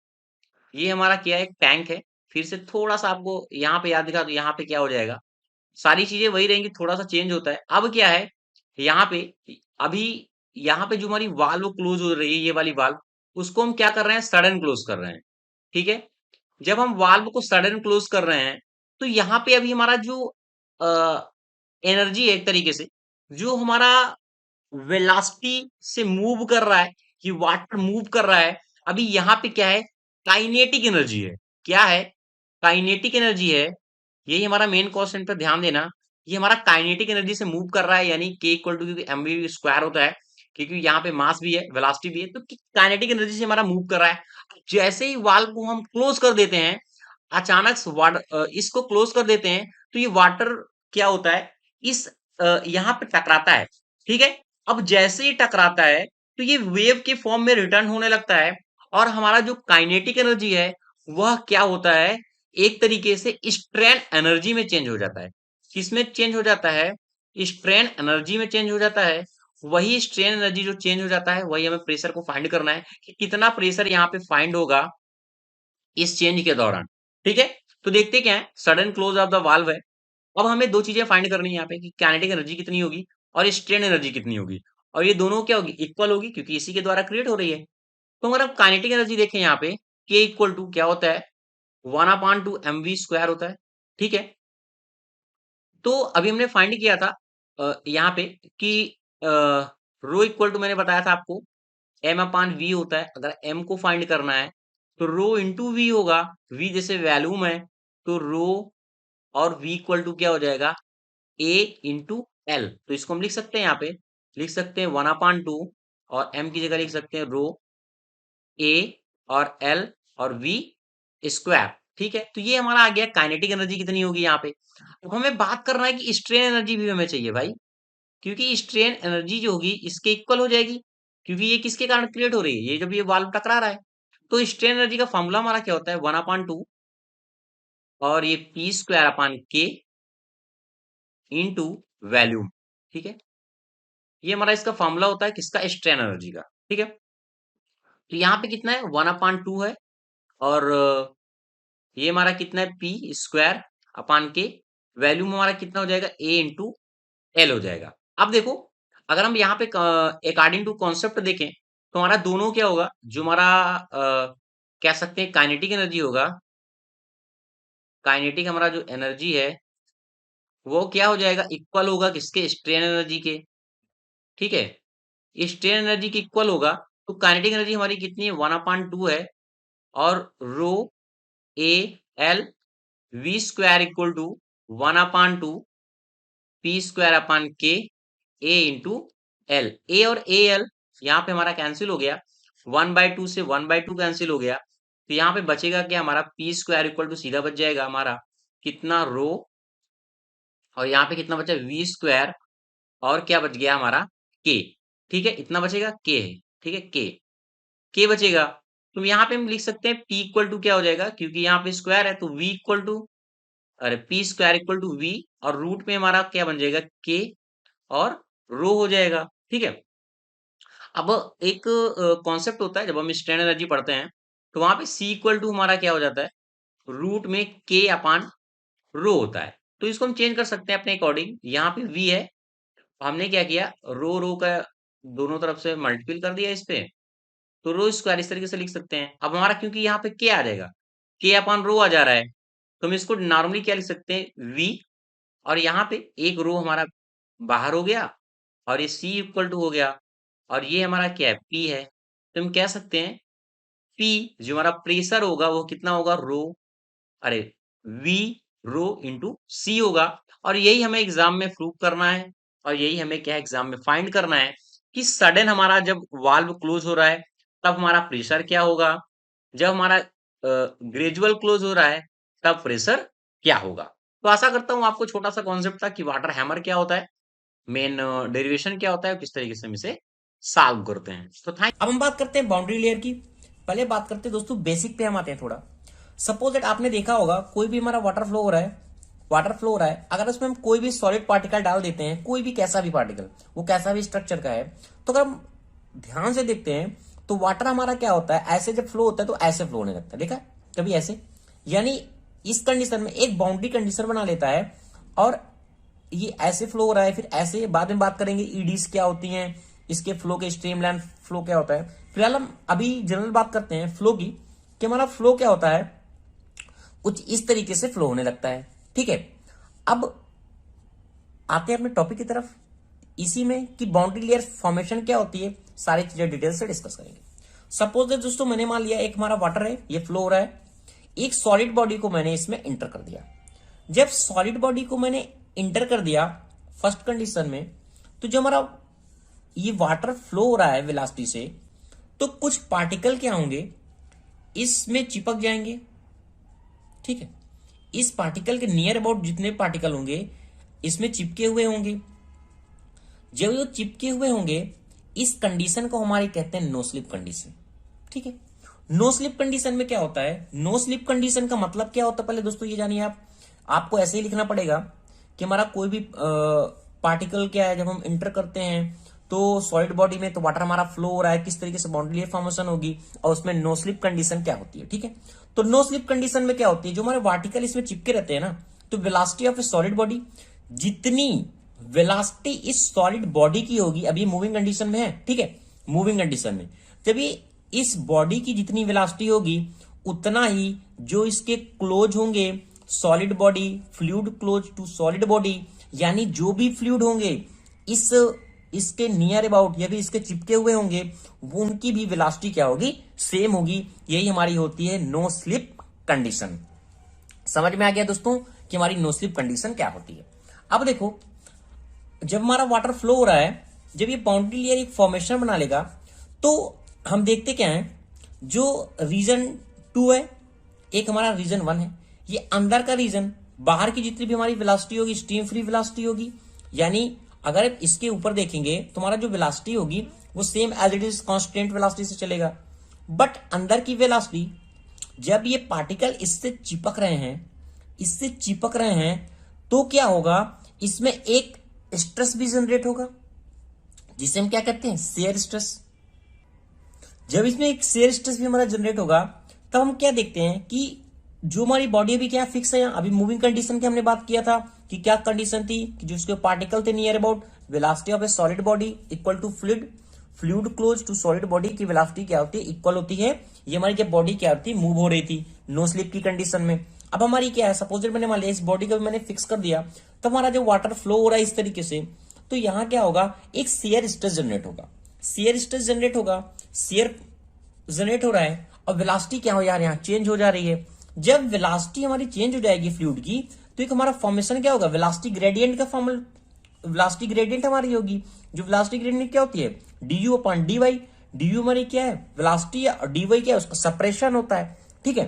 Speaker 1: ये हमारा क्या है, एक टैंक है। फिर से थोड़ा सा आपको यहाँ पे याद दिखा, तो यहाँ पे क्या हो जाएगा, सारी चीजें वही रहेंगी, थोड़ा सा चेंज होता है। अब क्या है, यहाँ पे अभी यहाँ पे जो हमारी वाल्व क्लोज हो रही है, ये वाली वाल्व, उसको हम क्या कर रहे हैं, सडन क्लोज कर रहे हैं, ठीक है। जब हम वाल्व को सडन क्लोज कर रहे हैं, तो यहाँ पे अभी हमारा जो एनर्जी है, एक तरीके से जो हमारा वेलोसिटी से मूव कर रहा है, कि वाटर मूव कर रहा है, अभी यहाँ पे क्या है, काइनेटिक एनर्जी है, क्या है, काइनेटिक एनर्जी है। यही हमारा मेन क्वेश्चन पे ध्यान देना, ये हमारा काइनेटिक एनर्जी से मूव कर रहा है, यानी के इक्वल टू, क्योंकि एम वी स्क्वायर होता है, क्योंकि यहाँ पे मास भी है, वेलोसिटी भी है, तो काइनेटिक एनर्जी से हमारा मूव कर रहा है। जैसे ही वाल्व को हम क्लोज कर देते हैं, अचानक से वाटर, इसको क्लोज कर देते हैं, तो ये वाटर क्या होता है, इस यहाँ पे टकराता है, ठीक है। अब जैसे ही टकराता है, तो ये वेव के फॉर्म में रिटर्न होने लगता है, और हमारा जो काइनेटिक एनर्जी है वह क्या होता है, एक तरीके से स्ट्रेन एनर्जी में चेंज हो जाता है। किसमें चेंज हो जाता है, स्ट्रेन एनर्जी में चेंज हो जाता है। वही स्ट्रेन एनर्जी जो चेंज हो जाता है, वही हमें प्रेशर को फाइंड करना है कि कितना प्रेशर यहाँ पे फाइंड होगा इस चेंज के दौरान, ठीक है। तो देखते क्या है, sudden close of the valve है। अब हमें दो चीजें फाइंड करनी है यहाँ पे, कि काइनेटिक एनर्जी कितनी होगी और स्ट्रेन एनर्जी कितनी होगी, और ये दोनों क्या होगी, इक्वल होगी, क्योंकि इसी के द्वारा क्रिएट हो रही है। तो अगर हम काइनेटिक एनर्जी देखें यहाँ पे, के इक्वल टू क्या होता है, one upon two M V square होता है, ठीक है। तो अभी हमने फाइंड किया था यहाँ पे कि रो इक्वल टू मैंने बताया था आपको एम अपान वी होता है। अगर एम को फाइंड करना है तो रो इंटू वी होगा। वी जैसे वैल्यूम है तो रो और वी इक्वल टू क्या हो जाएगा, ए इंटू एल। तो इसको हम लिख सकते हैं, यहाँ पे लिख सकते हैं 1/2 और एम की जगह लिख सकते हैं रो ए और एल और वी स्क्वायर। ठीक है, तो ये हमारा आ गया काइनेटिक एनर्जी कितनी होगी यहाँ पे। अब हमें बात करना है कि स्ट्रेन एनर्जी भी हमें चाहिए भाई, क्योंकि स्ट्रेन एनर्जी जो होगी इसके इक्वल हो जाएगी, क्योंकि ये किसके कारण क्रिएट हो रही है, ये जब ये वाल्व टकरा रहा है। तो स्ट्रेन एनर्जी का फॉर्मूला हमारा क्या होता है, 1/2 और ये पी स्क्वायर अपान के इंटू वैल्यूम। ठीक है, ये हमारा इसका फॉर्मूला होता है किसका, स्ट्रेन एनर्जी का। ठीक है, तो यहाँ पे कितना है 1/2 है और ये हमारा कितना है पी स्क्वायर अपान के, वैल्यूम हमारा कितना हो जाएगा ए इंटू एल हो जाएगा। अब देखो, अगर हम यहाँ पे अकॉर्डिंग टू कॉन्सेप्ट देखें तो हमारा दोनों क्या होगा, जो हमारा कह सकते हैं काइनेटिक एनर्जी होगा, काइनेटिक हमारा जो एनर्जी है वो क्या हो जाएगा, इक्वल होगा किसके, स्ट्रेन एनर्जी के। ठीक है, स्ट्रेन एनर्जी की इक्वल होगा, तो काइनेटिक एनर्जी हमारी कितनी है 1/2 है और rho A L V square equal to 1/2 P square upon के ए इंटू एल। ए और ए एल यहाँ पे हमारा कैंसिल हो गया, 1/2 से 1/2 कैंसिल हो गया, तो यहाँ पे बचेगा क्या हमारा पी स्क्वायर इक्वल टू सीधा बच जाएगा हमारा कितना रो, और यहाँ पे कितना बचा वी स्क्वायर, और क्या बच गया हमारा के। ठीक है, इतना बचेगा के है। ठीक है, के बचेगा, तो यहाँ पे हम लिख सकते हैं पी इक्वल टू क्या हो जाएगा, क्योंकि यहाँ पे स्क्वायर है तो वी इक्वल टू, अरे P square equal to V, और रूट में हमारा क्या बन जाएगा के और रो हो जाएगा। ठीक है, अब एक कॉन्सेप्ट होता है जब हम स्ट्रेन एनर्जी पढ़ते हैं, तो वहां पे सी इक्वल टू हमारा क्या हो जाता है, रूट में के अपान रो होता है। तो इसको हम चेंज कर सकते हैं अपने अकॉर्डिंग। यहाँ पे वी है, हमने क्या किया, रो रो का दोनों तरफ से मल्टीपल कर दिया इस पे, तो रो स्क्वायर इस तरीके से लिख सकते हैं। अब हमारा क्योंकि यहाँ पे के आ जाएगा, के अपान रो आ जा रहा है, तो हम इसको नॉर्मली क्या लिख सकते हैं वी, और यहाँ पे एक रो हमारा बाहर हो गया और ये सी इक्वल टू हो गया, और ये हमारा क्या है पी है, तो हम कह सकते हैं पी जो हमारा प्रेशर होगा वो कितना होगा रो, अरे वी रो इंटू सी होगा। और यही हमें एग्जाम में प्रूव करना है, और यही हमें क्या एग्जाम में फाइंड करना है कि सडन हमारा जब वाल्व क्लोज हो रहा है तब हमारा प्रेशर क्या होगा, जब हमारा ग्रेजुअल क्लोज हो रहा है तब प्रेशर क्या होगा। तो आशा करता हूं आपको छोटा सा कॉन्सेप्ट था कि वाटर हैमर क्या होता है, मेन डेरिवेशन क्या होता है, किस तरीके से हम इसे सॉल्व करते हैं। तो थैंक
Speaker 2: अब हम बात करते हैं बाउंड्री लेयर की। पहले बात करते हैं दोस्तों बेसिक पे, हम आते हैं थोड़ा। सपोज दैट आपने देखा होगा कोई भी हमारा वाटर फ्लो हो रहा है, वाटर फ्लो हो रहा है, अगर उसमें हम कोई भी सॉलिड पार्टिकल डाल देते हैं, कोई भी कैसा भी पार्टिकल, वो कैसा भी स्ट्रक्चर का है, तो अगर हम ध्यान से देखते हैं तो वाटर हमारा क्या होता है, ऐसे जब फ्लो होता है तो ऐसे फ्लो होने लगता है, देखा है? कभी ऐसे, यानी इस कंडीशन में एक बाउंड्री कंडीशन बना लेता है, और ये ऐसे फ्लो हो रहा है, फिर ऐसे बाद में बात करेंगे ईडीज क्या होती हैं, इसके फ्लो के स्ट्रीमलाइन फ्लो क्या होता है। फिलहाल हम अभी जनरल बात करते हैं फ्लो की, कि हमारा फ्लो क्या होता है, कुछ इस तरीके से फ्लो होने लगता है। ठीक है, अब आते हैं अपने टॉपिक की तरफ, इसी में कि बाउंड्री लेयर फॉर्मेशन क्या होती है, सारी चीजें डिटेल से डिस्कस करेंगे। सपोज दोस्तों मैंने मान लिया एक हमारा वाटर है, ये फ्लो हो रहा है, एक सॉलिड बॉडी को मैंने इसमें इंटर कर दिया। जब सॉलिड बॉडी को मैंने इंटर कर दिया फर्स्ट कंडीशन में, तो जो हमारा ये वाटर फ्लो हो रहा है वेलोसिटी से, तो कुछ पार्टिकल क्या होंगे, इसमें चिपक जाएंगे। ठीक है, इस पार्टिकल के नियर अबाउट जितने पार्टिकल होंगे इसमें चिपके हुए होंगे। जब वो चिपके हुए होंगे, इस कंडीशन को हमारे कहते हैं नो स्लिप कंडीशन। ठीक है, नो स्लिप कंडीशन में क्या होता है, नो स्लिप कंडीशन का मतलब क्या होता है पहले दोस्तों ये जानिए आप। आपको ऐसे ही लिखना पड़ेगा कि हमारा कोई भी पार्टिकल क्या है, जब हम इंटर करते हैं तो सॉलिड बॉडी में, तो वाटर हमारा फ्लो हो रहा है, किस तरीके से बाउंड्री लेयर फॉर्मेशन होगी, और उसमें नो स्लिप कंडीशन क्या होती है। ठीक है, तो नो स्लिप कंडीशन में क्या होती है, जो हमारे पार्टिकल इसमें चिपके रहते हैं ना, तो velocity of a solid body, जितनी वेलोसिटी इस सॉलिड बॉडी की होगी, अभी मूविंग कंडीशन में है, ठीक है, मूविंग कंडीशन में जब ये इस बॉडी की जितनी वेलोसिटी होगी, उतना ही जो इसके क्लोज होंगे solid body, fluid close to solid body, यानी जो भी फ्लूइड होंगे इस इसके नियर अबाउट या फिर इसके चिपके हुए होंगे, वो उनकी भी वेलोसिटी क्या होगी, सेम होगी। यही हमारी होती है नो स्लिप कंडीशन। समझ में आ गया दोस्तों कि हमारी नो स्लिप कंडीशन क्या होती है। अब देखो, जब हमारा वाटर फ्लो हो रहा है, जब ये बाउंड्री लेयर एक फॉर्मेशन बना लेगा, तो हम देखते क्या है, जो रीजन 2 है, एक हमारा रीजन 1 है। ये अंदर का रीजन, बाहर की जितनी भी हमारी वेलोसिटी होगी स्ट्रीम फ्री वेलोसिटी होगी। यानी अगर आप इसके ऊपर देखेंगे तो हमारा जो वेलोसिटी होगी वो same as it is constant velocity से चलेगा। बट अंदर की वेलोसिटी, जब ये पार्टिकल इससे चिपक रहे हैं, इससे चिपक रहे हैं, तो क्या होगा, इसमें एक स्ट्रेस भी जनरेट होगा, जिसे हम क्या कहते हैं, शेयर स्ट्रेस। जब इसमें एक शेयर स्ट्रेस भी हमारा जनरेट होगा, तब हम क्या देखते हैं कि जो हमारी बॉडी अभी क्या फिक्स है, यहाँ अभी मूविंग कंडीशन की हमने बात किया था कि क्या कंडीशन थी कि जो उसके पार्टिकल थे near about, velocity of a solid body equal to fluid, fluid close to solid body की वेलोसिटी क्या होती है, इक्वल होती है। ये हमारी जब बॉडी क्या होती है, मूव हो रही थी नो स्लिप की कंडीशन में। अब हमारी क्या है, सपोज मैंने मान लिया इस बॉडी को भी मैंने फिक्स कर दिया, तो हमारा जो वाटर फ्लो हो रहा है इस तरीके से, तो यहाँ क्या होगा, एक शेयर स्ट्रेस जनरेट होगा। शेयर स्ट्रेस जनरेट होगा, शेयर जनरेट हो रहा है, और वेलोसिटी क्या हो यार, यहाँ चेंज हो जा रही है। जब वेलोसिटी हमारी चेंज हो जाएगी फ्लूइड की, तो एक हमारा फॉर्मेशन क्या होगा, वेलोसिटी ग्रेडियंट का फॉर्मल, वेलोसिटी ग्रेडियंट हमारी होगी। जो वेलोसिटी ग्रेडियंट क्या होती है, du अपॉन dy। du हमारी क्या है, वेलोसिटी है, और dy क्या है, उसका सेपरेशन होता है। ठीक है,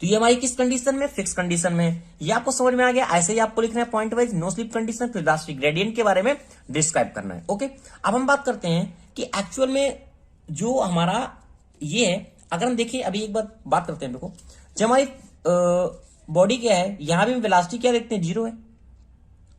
Speaker 2: तो ये हमारी किस कंडीशन में, फिक्स कंडीशन में। ये आपको समझ में आ गया। ऐसे ही आपको लिखना है point wise, no slip condition, फिर वेलोसिटी ग्रेडियंट के बारे में डिस्क्राइब करना है। ओके, अब हम बात करते हैं कि एक्चुअल में जो हमारा ये है, अगर हम देखें, अभी एक बात करते हैं, देखो जब हमारी बॉडी क्या है, यहां भी वेलोसिटी क्या देखते हैं, जीरो है।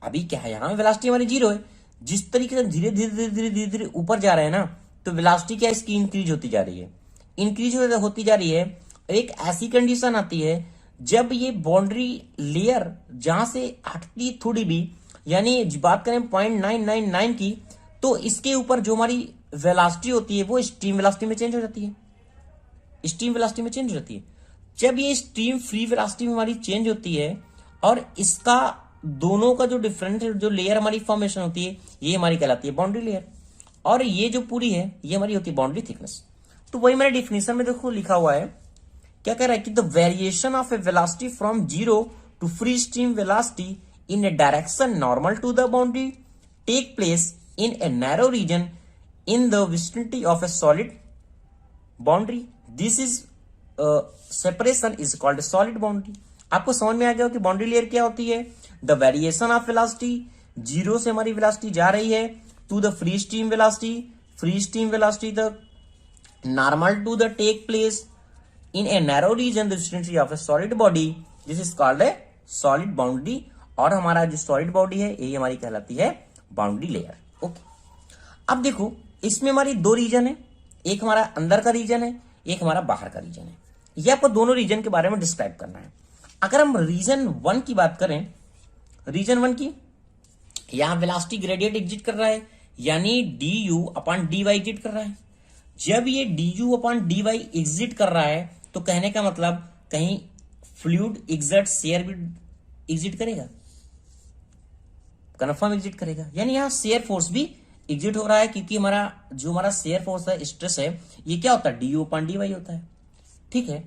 Speaker 2: अभी क्या है, यहां वेलोसिटी हमारी जीरो है। जिस तरीके से धीरे धीरे धीरे धीरे धीरे धीरे ऊपर जा रहे हैं ना, तो वेलोसिटी क्या है, इसकी इंक्रीज होती जा रही है, इंक्रीज होती जा रही है। एक ऐसी कंडीशन आती है जब ये बाउंड्री लेयर जहां से हटती थोड़ी भी, यानी बात करें 0.999 की, तो इसके ऊपर जो हमारी वेलोसिटी होती है वो स्ट्रीम वेलोसिटी में चेंज हो जाती है, स्ट्रीम वेलोसिटी में चेंज हो जाती है। जब ये स्ट्रीम फ्री वेलोसिटी में हमारी चेंज होती है, और इसका दोनों का जो डिफरेंट जो लेयर हमारी फॉर्मेशन होती है, ये हमारी कहलाती है बाउंड्री लेयर, और ये जो पूरी है ये हमारी होती है बाउंड्री थिकनेस। तो वही मेरे डिफिनेशन में देखो लिखा हुआ है, क्या कह रहा है कि the variation of a velocity from zero to free stream velocity in a direction normal to the boundary take place in a narrow region in the vicinity of a solid boundary. This is separation is called solid boundary. आपको समझ में आ गया कि boundary layer क्या होती है, the variation of velocity, zero से हमारी वेलोसिटी जा रही है to the free stream velocity, free stream velocity the normal to the take place in a narrow region the vicinity of a solid body, this is called a solid boundary। और हमारा जो solid body है यही हमारी कहलाती है boundary layer. Okay, अब देखो इसमें हमारी दो रीजन है, एक हमारा अंदर का रीजन है, एक हमारा बाहर का रीजन है। ये आपको दोनों रीजन के बारे में डिस्क्राइब करना है। अगर हम रीजन 1 की बात करें, रीजन 1 की, यहां वेलोसिटी ग्रेडियंट एग्जिट कर रहा है, यानी du अपॉन dy एग्जिट कर रहा है। जब ये du अपॉन dy एग्जिट कर रहा है, तो कहने का मतलब कहीं फ्लूइड एग्जर्ट शेयर भी एग्जिट करेगा, कन्फर्म एग्जिट करेगा, यानी यहां शेयर फोर्स भी एग्जिट हो रहा है, क्योंकि हमारा शेयर फोर्स है, स्ट्रेस है, ये क्या होता है, du अपॉन dy होता है। ठीक है,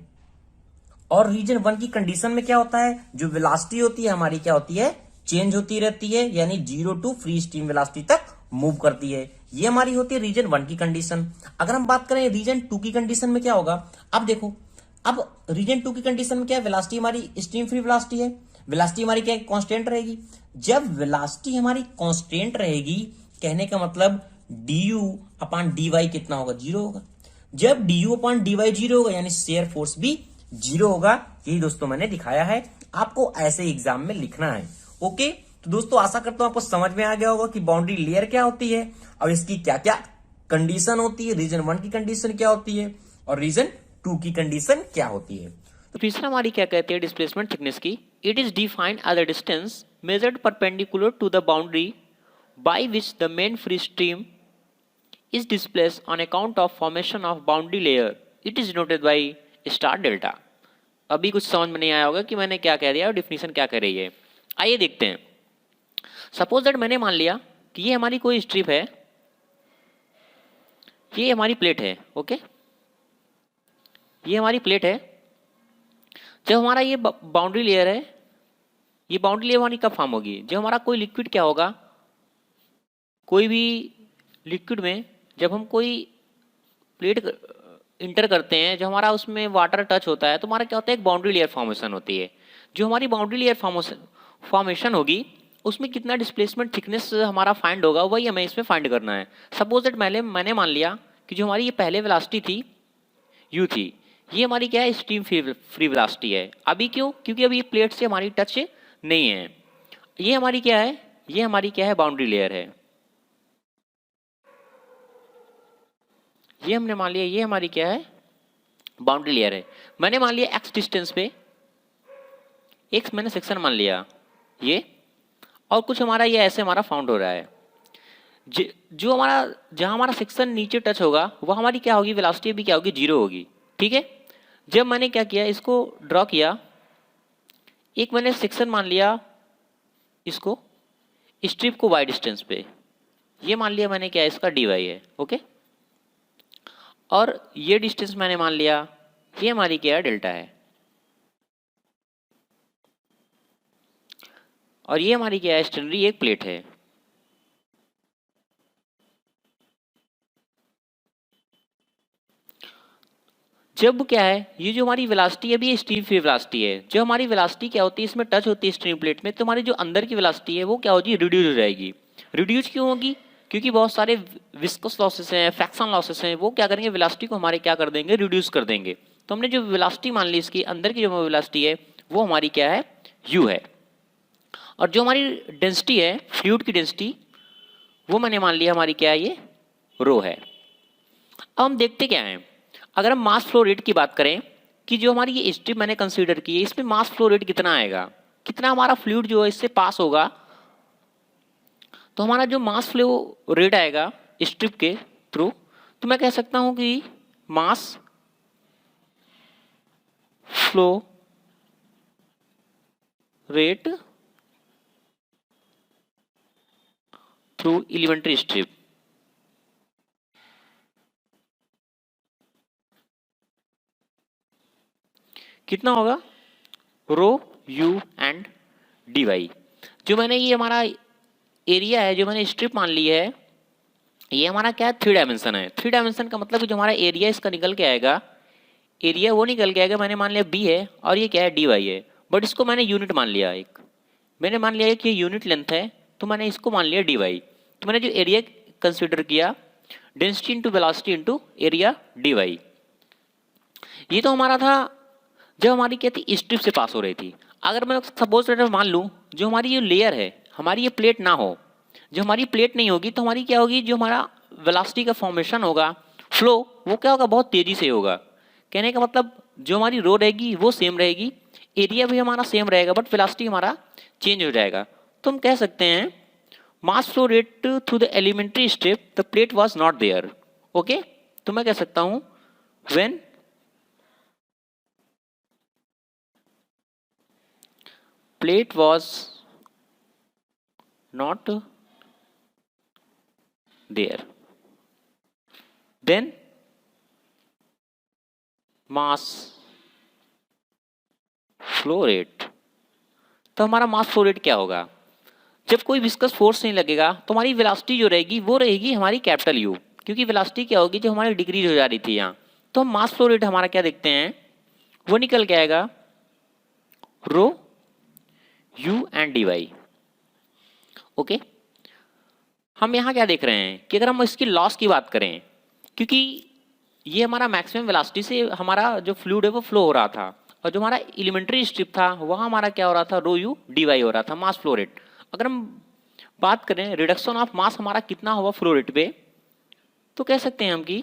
Speaker 2: और रीजन 1 की कंडीशन में क्या होता है, जो वेलोसिटी होती है हमारी क्या होती है, चेंज होती रहती है, यानी zero to free stream velocity तक मूव करती है। ये हमारी होती है रीजन 1 की कंडीशन। अगर हम बात करें रीजन 2 की कंडीशन में क्या होगा, अब देखो, अब रीजन 2 की कंडीशन में क्या है, वेलोसिटी हमारी स्ट्रीम फ्री वेलोसिटी है, वेलोसिटी हमारी क्या कांस्टेंट रहेगी। जब वेलोसिटी हमारी कांस्टेंट रहेगी, कहने का मतलब du अपॉन dy कितना होगा, जीरो होगा। जब du अपॉन dy जीरो होगा, यानी शेयर फोर्स भी जीरो होगा। यही दोस्तों मैंने दिखाया है, आपको ऐसे एग्जाम में लिखना है। ओके, तो दोस्तों आशा करता हूं आपको समझ में आ गया होगा कि बाउंड्री लेयर क्या होती है और इसकी क्या क्या कंडीशन होती है, रीजन 1 की कंडीशन क्या होती है और रीजन 2 की कंडीशन क्या होती है।
Speaker 1: तो तीसरा हमारी क्या कहते हैं डिस्प्लेसमेंट थिकनेस की, it is defined as the distance measured perpendicular to the boundary by which the main free stream is displaced on account of formation of boundary layer. It is denoted by star delta. अभी कुछ समझ में नहीं आया होगा कि मैंने क्या कह दिया और डिफिनीशन क्या कह रही है। आइए देखते हैं। सपोज दैट मैंने मान लिया
Speaker 3: कि ये हमारी कोई स्ट्रिप है, ये हमारी प्लेट है, ओके, ये हमारी प्लेट है। जब हमारा ये बाउंड्री लेयर है, ये बाउंड्री लेयर हमारी कब फॉर्म होगी? जब हमारा कोई लिक्विड क्या होगा, कोई भी लिक्विड में जब हम कोई प्लेट इंटर करते हैं, जब हमारा उसमें वाटर टच होता है तो हमारा क्या होता है, एक बाउंड्री लेयर फॉर्मेशन होती है। जो हमारी बाउंड्री लेयर फॉर्मेशन होगी उसमें कितना डिस्प्लेसमेंट थिकनेस हमारा फाइंड होगा, वही हमें इसमें फाइंड करना है। सपोज दैट मैंने मान लिया कि जो हमारी ये पहले वेलोसिटी थी यू थी, ये हमारी क्या है, स्ट्रीम फ्री वेलोसिटी है। अभी क्यों? क्योंकि अभी ये प्लेट से हमारी टच नहीं है। ये हमारी क्या है, ये हमारी क्या है, बाउंड्री लेयर है। ये हमने मान लिया ये हमारी क्या है, बाउंड्री लेयर है। मैंने मान लिया एक्स डिस्टेंस पे, एक्स मैंने सेक्शन मान लिया ये, और कुछ हमारा ये ऐसे हमारा फाउंड हो रहा है। जो हमारा जहां हमारा सेक्शन नीचे टच होगा वह हमारी क्या होगी, वेलोसिटी भी क्या होगी, जीरो होगी। ठीक है, जब मैंने क्या किया, इसको ड्रॉ किया, एक मैंने सेक्शन मान लिया इसको, स्ट्रिप को वाई डिस्टेंस पे, ये मान लिया मैंने क्या, इसका डी वाई है, ओके, और ये डिस्टेंस मैंने मान लिया ये हमारी क्या है, डेल्टा है, और ये हमारी क्या है, स्टेनरी एक प्लेट है। जब क्या है, ये जो हमारी वेलोसिटी है अभी, ये स्ट्रीम फ्री वेलोसिटी है। जो हमारी वेलोसिटी क्या होती है, इसमें टच होती है स्ट्रीम प्लेट में, तो हमारी जो अंदर की वेलोसिटी है वो क्या होगी, रिड्यूस हो जाएगी। रिड्यूस क्यों होगी? क्योंकि बहुत सारे विस्कस लॉसेस हैं, फ्रैक्शन लॉसेस हैं, वो क्या करेंगे, वेलोसिटी को हमारे क्या कर देंगे, रिड्यूस कर देंगे। तो हमने जो वेलोसिटी मान ली इसकी अंदर की जो वेलोसिटी है वो हमारी क्या है, यू है। और जो हमारी डेंसिटी है, फ्लूइड की डेंसिटी, वो मैंने मान लिया हमारी क्या है, ये रो है। अब हम देखते क्या है, अगर हम मास फ्लो रेट की बात करें कि जो हमारी ये स्ट्रिप मैंने कंसीडर की है, इसमें मास फ्लो रेट कितना आएगा, कितना हमारा फ्लूइड जो है इससे पास होगा, तो हमारा जो मास फ्लो रेट आएगा स्ट्रिप के थ्रू, तो मैं कह सकता हूं कि mass flow rate through elementary strip कितना होगा, rho you and D y. जो मैंने ये हमारा एरिया है, जो मैंने स्ट्रिप मान ली है, ये हमारा क्या है, 3 डायमेंशन है। 3 डायमेंशन का मतलब जो हमारा एरिया इसका निकल के आएगा, एरिया वो निकल के आएगा, मैंने मान लिया बी है और ये क्या है, डी वाई है, बट इसको मैंने यूनिट मान लिया, एक मैंने मान लिया कि ये यूनिट लेंथ है, तो मैंने इसको मान लिया डी वाई। तो मैंने जो एरिया कंसिडर किया, density into velocity into area d y. ये तो हमारा था जब हमारी क्या थी, स्ट्रिप से पास हो रही थी। अगर मैं सपोज मान लूँ जो हमारी ये लेयर है, हमारी ये प्लेट ना हो, जो हमारी प्लेट नहीं होगी, तो हमारी क्या होगी, जो हमारा वेलोसिटी का फॉर्मेशन होगा, फ्लो, वो क्या होगा, बहुत तेजी से होगा। कहने का मतलब जो हमारी रो रहेगी वो सेम रहेगी, एरिया भी हमारा सेम रहेगा, बट वेलोसिटी हमारा चेंज हो जाएगा। तो हम कह सकते हैं mass flow rate through the elementary strip the plate was not there, okay. तो मैं कह सकता हूं when plate was not there, then mass flow rate, तो हमारा मास फ्लो रेट क्या होगा, जब कोई विस्कस फोर्स नहीं लगेगा तो हमारी वेलोसिटी जो रहेगी वो रहेगी हमारी कैपिटल यू, क्योंकि वेलोसिटी क्या होगी, जो हमारी डिक्रीज हो जा रही थी यहाँ। तो हम मास फ्लो रेट हमारा क्या देखते हैं, वो निकल के आएगा rho you and D Y, okay. हम यहाँ क्या देख रहे हैं कि अगर हम इसकी लॉस की बात करें, क्योंकि ये हमारा मैक्सिमम वेलोसिटी से हमारा जो फ्लूइड है वो फ्लो हो रहा था, और जो हमारा एलिमेंट्री स्ट्रिप था वहाँ हमारा क्या हो रहा था, रो यू डी वाई हो रहा था, मास फ्लो रेट। अगर हम बात करें रिडक्शन ऑफ मास हमारा कितना हुआ फ्लो रेट पे, तो कह सकते हैं हम कि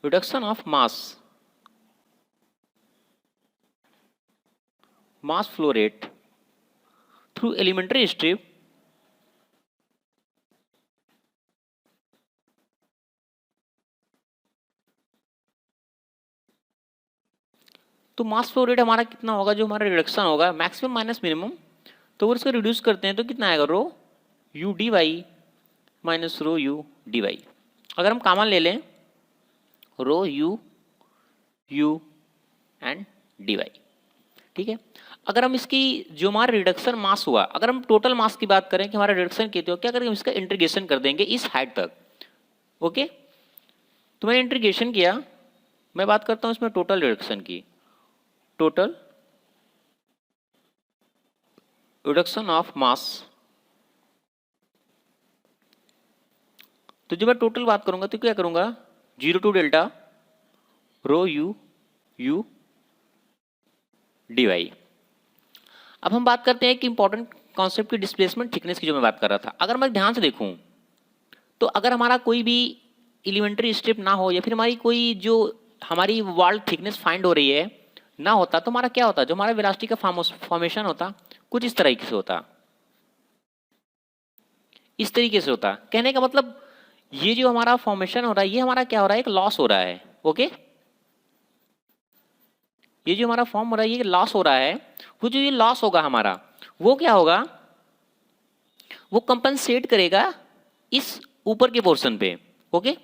Speaker 3: reduction of mass flow rate through elementary strip तो मास फ्लो रेट हमारा कितना होगा, जो हमारा रिडक्शन होगा मैक्सिमम माइनस मिनिमम, तो अगर इसको रिड्यूस करते हैं तो कितना आएगा, rho U D Y minus rho U D Y. अगर हम कॉमन ले लें rho you you and D Y, ठीक है। अगर हम इसकी जो हमारा रिडक्शन मास हुआ, अगर हम टोटल मास की बात करें कि हमारा रिडक्शन कितने हो, क्या करेंगे, इसका इंटीग्रेशन कर देंगे इस हाइट तक। ओके, तो मैंने इंटीग्रेशन किया, मैं बात करता हूं इसमें टोटल रिडक्शन की, टोटल रिडक्शन ऑफ मास। तो जब मैं टोटल बात करूंगा तो क्या करूंगा, 0 to delta rho you u D y. अब हम बात करते हैं कि इंपॉर्टेंट कॉन्सेप्ट की डिस्प्लेसमेंट थिकनेस की जो मैं बात कर रहा था। अगर मैं ध्यान से देखूं तो अगर हमारा कोई भी एलिमेंट्री स्ट्रिप ना हो या फिर हमारी कोई जो हमारी वॉल थिकनेस फाइंड हो रही है ना होता, तो हमारा क्या होता, जो हमारा वेलोसिटी का फॉर्मेशन होता कुछ इस तरीके से होता, इस तरीके से होता। कहने का मतलब ये जो हमारा फॉर्मेशन हो रहा है ये हमारा क्या हो रहा है, एक लॉस हो रहा है। ओके, ये जो हमारा फॉर्म हो रहा है ये लॉस हो रहा है। वो जो ये लॉस होगा हमारा वो क्या होगा, वो कंपनसेट करेगा इस ऊपर के पोर्शन पे। ओके,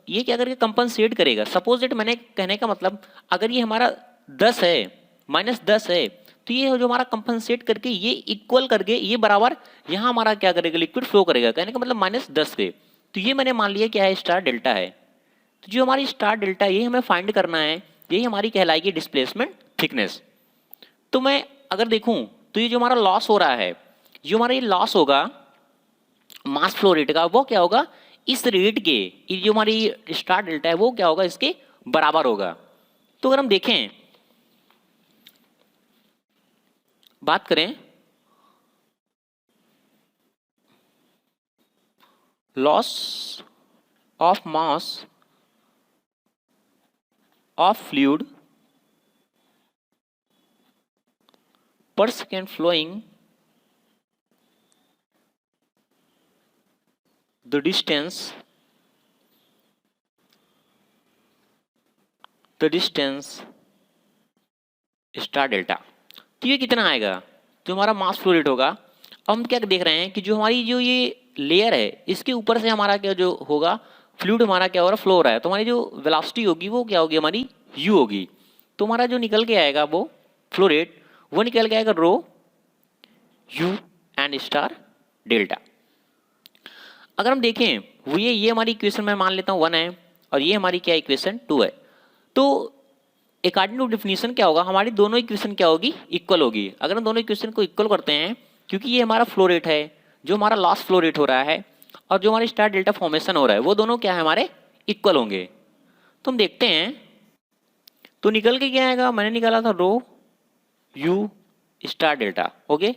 Speaker 3: ये क्या करके कंपनसेट करेगा। सपोज दैट, मैंने कहने का मतलब अगर ये हमारा 10 है माइनस 10 है तो ये जो हमारा कंपनसेट करके ये इक्वल करके ये बराबर यहाँ हमारा क्या करेगा, लिक्विड फ्लो करेगा। कहने का मतलब माइनस 10 पे, तो ये मैंने मान लिया क्या है, स्टार डेल्टा है। तो जो हमारी स्टार डेल्टा ये हमें फाइंड करना है, यही हमारी कहलाएगी डिस्प्लेसमेंट थिकनेस। तो मैं अगर देखूं तो ये जो हमारा लॉस हो रहा है, जो हमारा ये लॉस होगा मास फ्लो रेट का, वो क्या होगा, इस रेट के, ये जो हमारी स्टार डेल्टा है वो क्या होगा, इसके बराबर होगा। तो अगर हम देखें, बात करें loss of mass of fluid per second flowing the distance star delta. तो ये कितना आएगा, जो हमारा मास फ्लो रेट होगा। अब हम क्या देख रहे हैं कि जो हमारी जो ये लेयर है इसके ऊपर से हमारा क्या जो होगा, फ्लूइड हमारा क्या हो रहा है, फ्लो हो रहा है। तो हमारी जो वेलोसिटी होगी वो क्या होगी, हमारी यू होगी। तो हमारा जो निकल के आएगा वो फ्लो रेट, वो निकल के आएगा rho you and star delta. अगर हम देखें वो ये हमारी इक्वेशन मैं मान लेता हूँ 1 है और ये हमारी क्या इक्वेशन 2 है। तो अकॉर्डिंग टू डिफिनीशन क्या होगा, हमारी दोनों इक्वेशन क्या होगी, इक्वल होगी। अगर हम दोनों इक्वेशन को इक्वल करते हैं, क्योंकि ये हमारा फ्लो रेट है, जो हमारा लॉस फ्लो रेट हो रहा है और जो हमारी स्टार डेल्टा फॉर्मेशन हो रहा है, वो दोनों क्या है, हमारे इक्वल होंगे। तो हम देखते हैं तो निकल के क्या आएगा, मैंने निकाला था rho U star delta. Okay,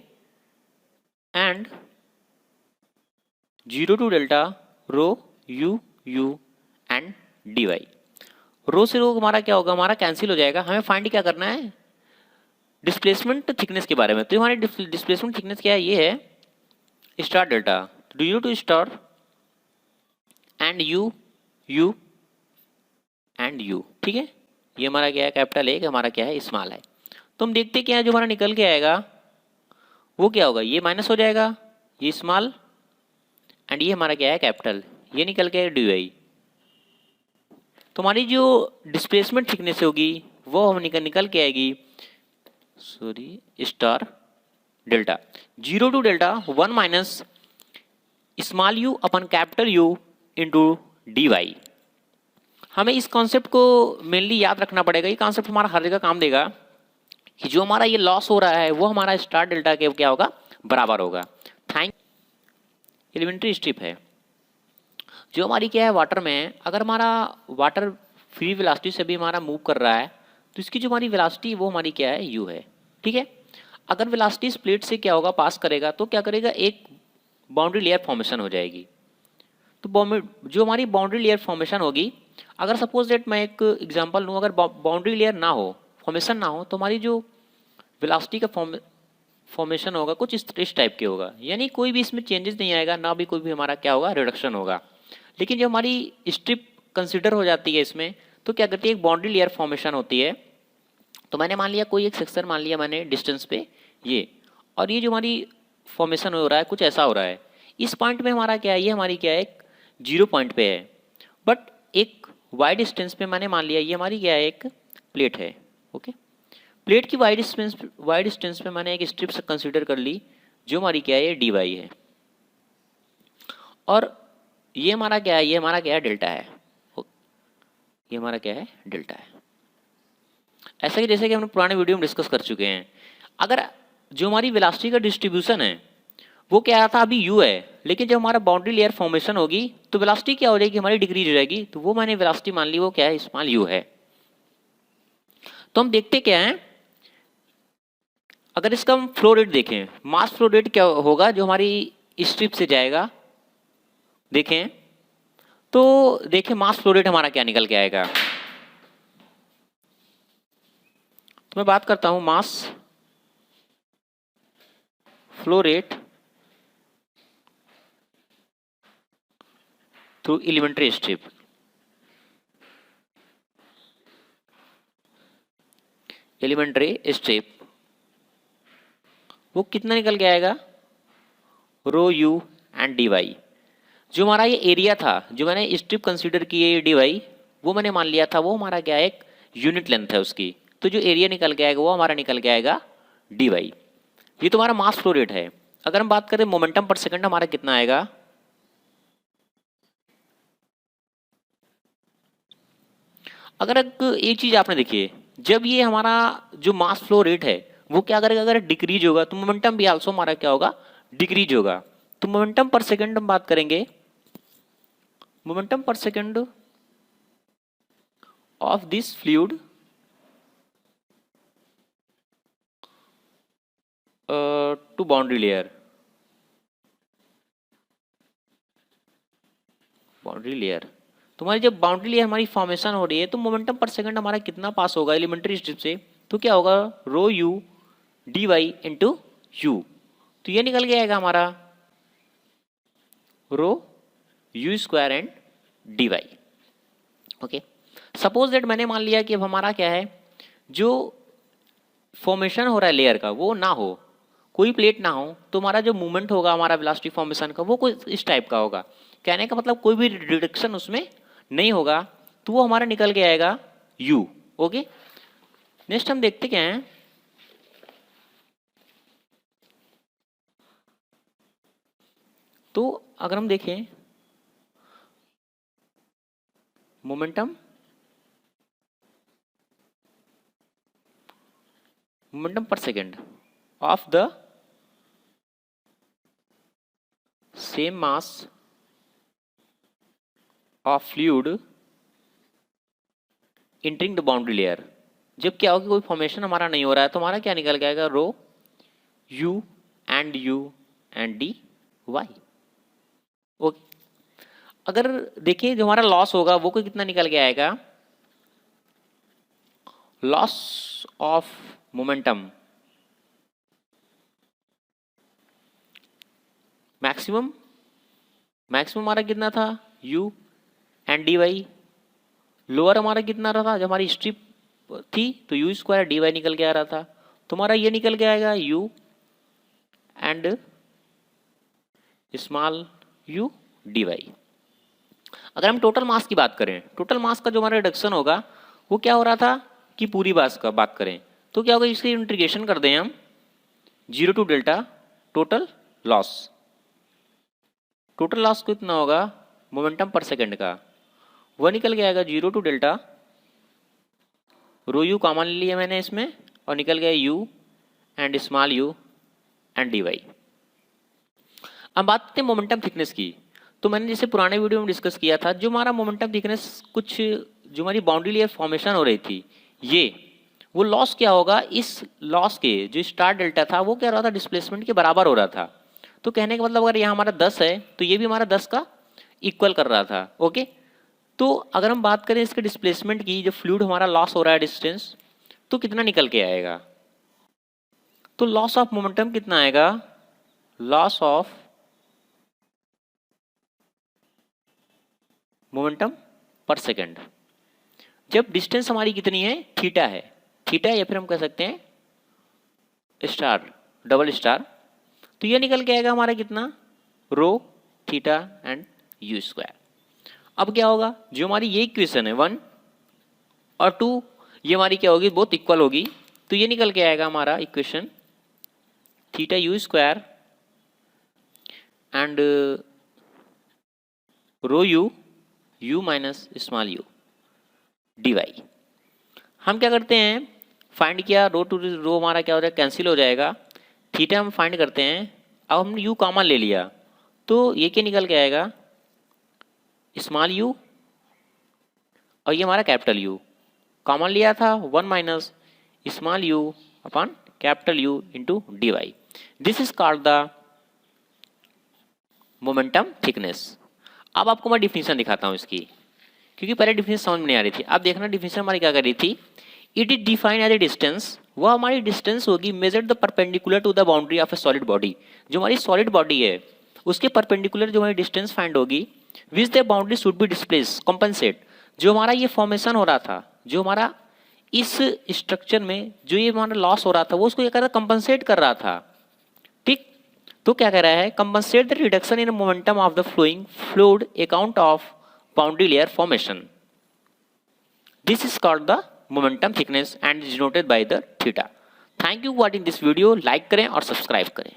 Speaker 3: and 0 to delta rho you you and D Y. Rho से रो हमारा क्या होगा, हमारा कैंसिल हो जाएगा। हमें फाइंड क्या करना है, डिस्प्लेसमेंट थिकनेस के बारे में। तो हमारी डिस्प्लेसमेंट थिकनेस क्या है, ये है star delta, 0 to star and u you and u. ठीक है, ये हमारा क्या है, कैपिटल ए, हमारा क्या है, स्मॉल है। तो हम देखते क्या है, जो हमारा निकल के आएगा वो क्या होगा, ये माइनस हो जाएगा, ये स्मॉल एंड ये हमारा क्या है, कैपिटल, ये निकल के डी वाई। तो हमारी जो डिस्प्लेसमेंट थिकनेस होगी वो हम निकल के आएगी, sorry, star delta 0 to delta 1 minus small u upon capital u into d y. हमें इस कॉन्सेप्ट को मेनली याद रखना पड़ेगा। ये कॉन्सेप्ट हमारा हर जगह काम देगा कि जो हमारा ये लॉस हो रहा है वो हमारा स्टार डेल्टा के क्या होगा, बराबर होगा। थैंक एलिमेंट्री स्ट्रिप है जो हमारी क्या है, वाटर में, अगर हमारा वाटर फ्री वेलोसिटी से भी हमारा मूव कर रहा है तो इसकी जो हमारी वेलोसिटी वो हमारी क्या है, यू है। ठीक है, अगर वेलोसिटी इस प्लेट से क्या होगा, पास करेगा तो क्या करेगा, एक बाउंड्री लेयर फॉर्मेशन हो जाएगी। तो जो हमारी बाउंड्री लेयर फॉर्मेशन होगी, अगर सपोज दैट मैं एक एग्जांपल लूँ, अगर बाउंड्री लेयर ना हो, फॉर्मेशन ना हो, तो हमारी जो वेलोसिटी का फॉर्मेशन होगा कुछ इस टाइप के होगा, यानी कोई भी इसमें चेंजेस नहीं आएगा, ना भी कोई भी हमारा क्या होगा, रिडक्शन होगा। लेकिन जब हमारी स्ट्रिप कंसिडर हो जाती है इसमें, तो क्या करती है, एक बाउंड्री लेयर फॉर्मेशन होती है। तो मैंने मान लिया कोई एक सेक्शन मान लिया मैंने डिस्टेंस पे ये, और ये जो हमारी फॉर्मेशन हो रहा है कुछ ऐसा हो रहा है। इस पॉइंट में हमारा क्या है, ये हमारी क्या है, एक 0 पॉइंट पे है, बट एक वाइड डिस्टेंस पे मैंने मान लिया ये हमारी क्या है, एक प्लेट है। ओके, प्लेट की वाइड डिस्टेंस पे मैंने एक स्ट्रिप से कंसिडर कर ली जो हमारी क्या है, ये dy है, और ये हमारा क्या है, ये हमारा क्या है, डेल्टा है। ये हमारा क्या है, डेल्टा है। ऐसा कि जैसे कि हमने पुराने वीडियो में डिस्कस कर चुके हैं, अगर जो हमारी वेलोसिटी का डिस्ट्रीब्यूशन है वो क्या था, अभी u है, लेकिन जब हमारा बाउंड्री लेयर फॉर्मेशन होगी तो वेलोसिटी क्या हो जाएगी, हमारी डिक्रीज हो जाएगी। तो वो मैंने वेलोसिटी मान ली, वो क्या है, स्मॉल u है। तो हम देखते क्या है, अगर इसका हम फ्लो रेट देखें, मास फ्लो रेट क्या होगा जो हमारी स्ट्रिप से जाएगा, देखें तो देखें मास फ्लो रेट हमारा क्या निकल के आएगा। तो मैं बात करता हूं mass flow rate through elementary strip. Elementary strip वो कितना निकल के आएगा, rho you and D y. जो हमारा ये एरिया था, जो मैंने स्ट्रिप कंसीडर की है डी वाई, वो मैंने मान लिया था वो हमारा क्या है, एक यूनिट लेंथ है उसकी। तो जो एरिया निकल के आएगा वो हमारा निकल के आएगा डी वाई। ये तो हमारा मास फ्लो रेट है। अगर हम बात करें मोमेंटम पर सेकंड हमारा कितना आएगा, अगर एक चीज आपने देखिए, जब ये हमारा जो मास फ्लो रेट है वो क्या करेगा, अगर डिक्रीज होगा तो मोमेंटम भी आल्सो हमारा क्या होगा, डिक्रीज होगा। तो मोमेंटम पर सेकंड हम बात करेंगे, momentum per second of this fluid to boundary layer, boundary layer. तुम्हारी जब बाउंड्री लेयर हमारी फॉर्मेशन हो रही है तो मोमेंटम पर सेकंड हमारा कितना पास होगा एलिमेंट्री स्ट्रिप से, तो क्या होगा, rho U D Y into U. तो ये निकल के आएगा हमारा rho U square and D Y. Okay, suppose that मैंने मान लिया कि अब हमारा क्या है, जो फॉर्मेशन हो रहा है लेयर का वो ना हो, कोई प्लेट ना हो, तो हमारा जो मूवमेंट होगा हमारा वेलोसिटी फॉर्मेशन का वो कोई इस टाइप का होगा। कहने का मतलब कोई भी रिडक्शन उसमें नहीं होगा, तो वो हमारा निकल के आएगा u। ओके, नेक्स्ट हम देखते क्या है, तो अगर हम देखें momentum per second of the same mass of fluid entering the boundary layer. जब क्या होगा, कोई फॉर्मेशन हमारा नहीं हो रहा है तो हमारा क्या निकल के आएगा, rho you and D Y. Okay, अगर देखिए जो हमारा लॉस होगा वो कोई कितना निकल के आएगा, लॉस ऑफ मोमेंटम मैक्सिमम हमारा कितना था, u and D y. Lower हमारा कितना रहा था, जब हमारी स्ट्रिप थी तो यू स्क्वायर डी वाई निकल के आ रहा था, तुम्हारा ये निकल के आएगा u and small u d Y. अगर हम टोटल मास की बात करें, टोटल मास का जो हमारा रिडक्शन होगा वो क्या हो रहा था कि पूरी बात करें तो क्या होगा, इसकी इंटीग्रेशन कर दें हम 0 to delta total loss. Total loss कितना होगा मोमेंटम पर सेकंड का, वह निकल के आएगा 0 to delta, rho u common लिया मैंने इसमें, और निकल गया u and small u and D y. अब बात करते हैं मोमेंटम थिकनेस की। तो मैंने जैसे पुराने वीडियो में डिस्कस किया था, जो हमारा मोमेंटम थिकनेस कुछ जो हमारी बाउंड्री लेयर फॉर्मेशन हो रही थी, ये वो लॉस क्या होगा, इस लॉस के जो स्टार डेल्टा था वो क्या रहा था, डिस्प्लेसमेंट के बराबर हो रहा था। तो कहने का मतलब अगर यहाँ हमारा 10 है तो ये भी हमारा 10 का इक्वल कर रहा था। ओके, तो अगर हम बात करें इसके डिस्प्लेसमेंट की, जो फ्लूइड हमारा लॉस हो रहा है डिस्टेंस, तो कितना निकल के आएगा, तो लॉस ऑफ मोमेंटम कितना आएगा, loss of momentum per second, जब डिस्टेंस हमारी कितनी है, थीटा है, थीटा या फिर हम कह सकते हैं स्टार डबल स्टार, तो ये निकल के आएगा हमारा कितना, रो थीटा एंड यू स्क्वायर। अब क्या होगा, जो हमारी ये इक्वेशन है 1 और 2, ये हमारी क्या होगी, बहुत इक्वल होगी, तो ये निकल के आएगा हमारा equation theta u square and rho u minus small u D y. हम क्या करते हैं, फाइंड किया, रो टू रो हमारा क्या हो जाएगा, कैंसिल हो जाएगा, थीटा हम फाइंड करते हैं, अब हमने यू कॉमन ले लिया, तो ये क्या निकल के आएगा, स्मॉल यू और ये हमारा कैपिटल यू, कॉमन लिया था 1 minus small u upon capital u into d y. This is called the momentum thickness. अब आपको मैं डिफिनेशन दिखाता हूँ इसकी, क्योंकि पहले डिफिनेशन समझ में नहीं आ रही थी। अब देखना डिफिनेशन हमारी क्या कर रही थी, it is defined as a distance, वह हमारी डिस्टेंस होगी measure the perpendicular to the boundary of a solid body, जो हमारी सॉलिड बॉडी है उसके परपेंडिकुलर जो हमारी डिस्टेंस फाइंड होगी, which the boundary should be displace compensate, जो हमारा ये फॉर्मेशन हो रहा था, जो हमारा इस स्ट्रक्चर में जो ये हमारा लॉस हो रहा था, वो उसको क्या कर रहा था, कंपनसेट कर रहा था, ठीक। तो क्या कह रहा है, compensate the reduction in momentum of the flowing fluid account of boundary layer formation. This is called the momentum thickness and is denoted by the theta. Thank you for watching this video, like करें और subscribe करें।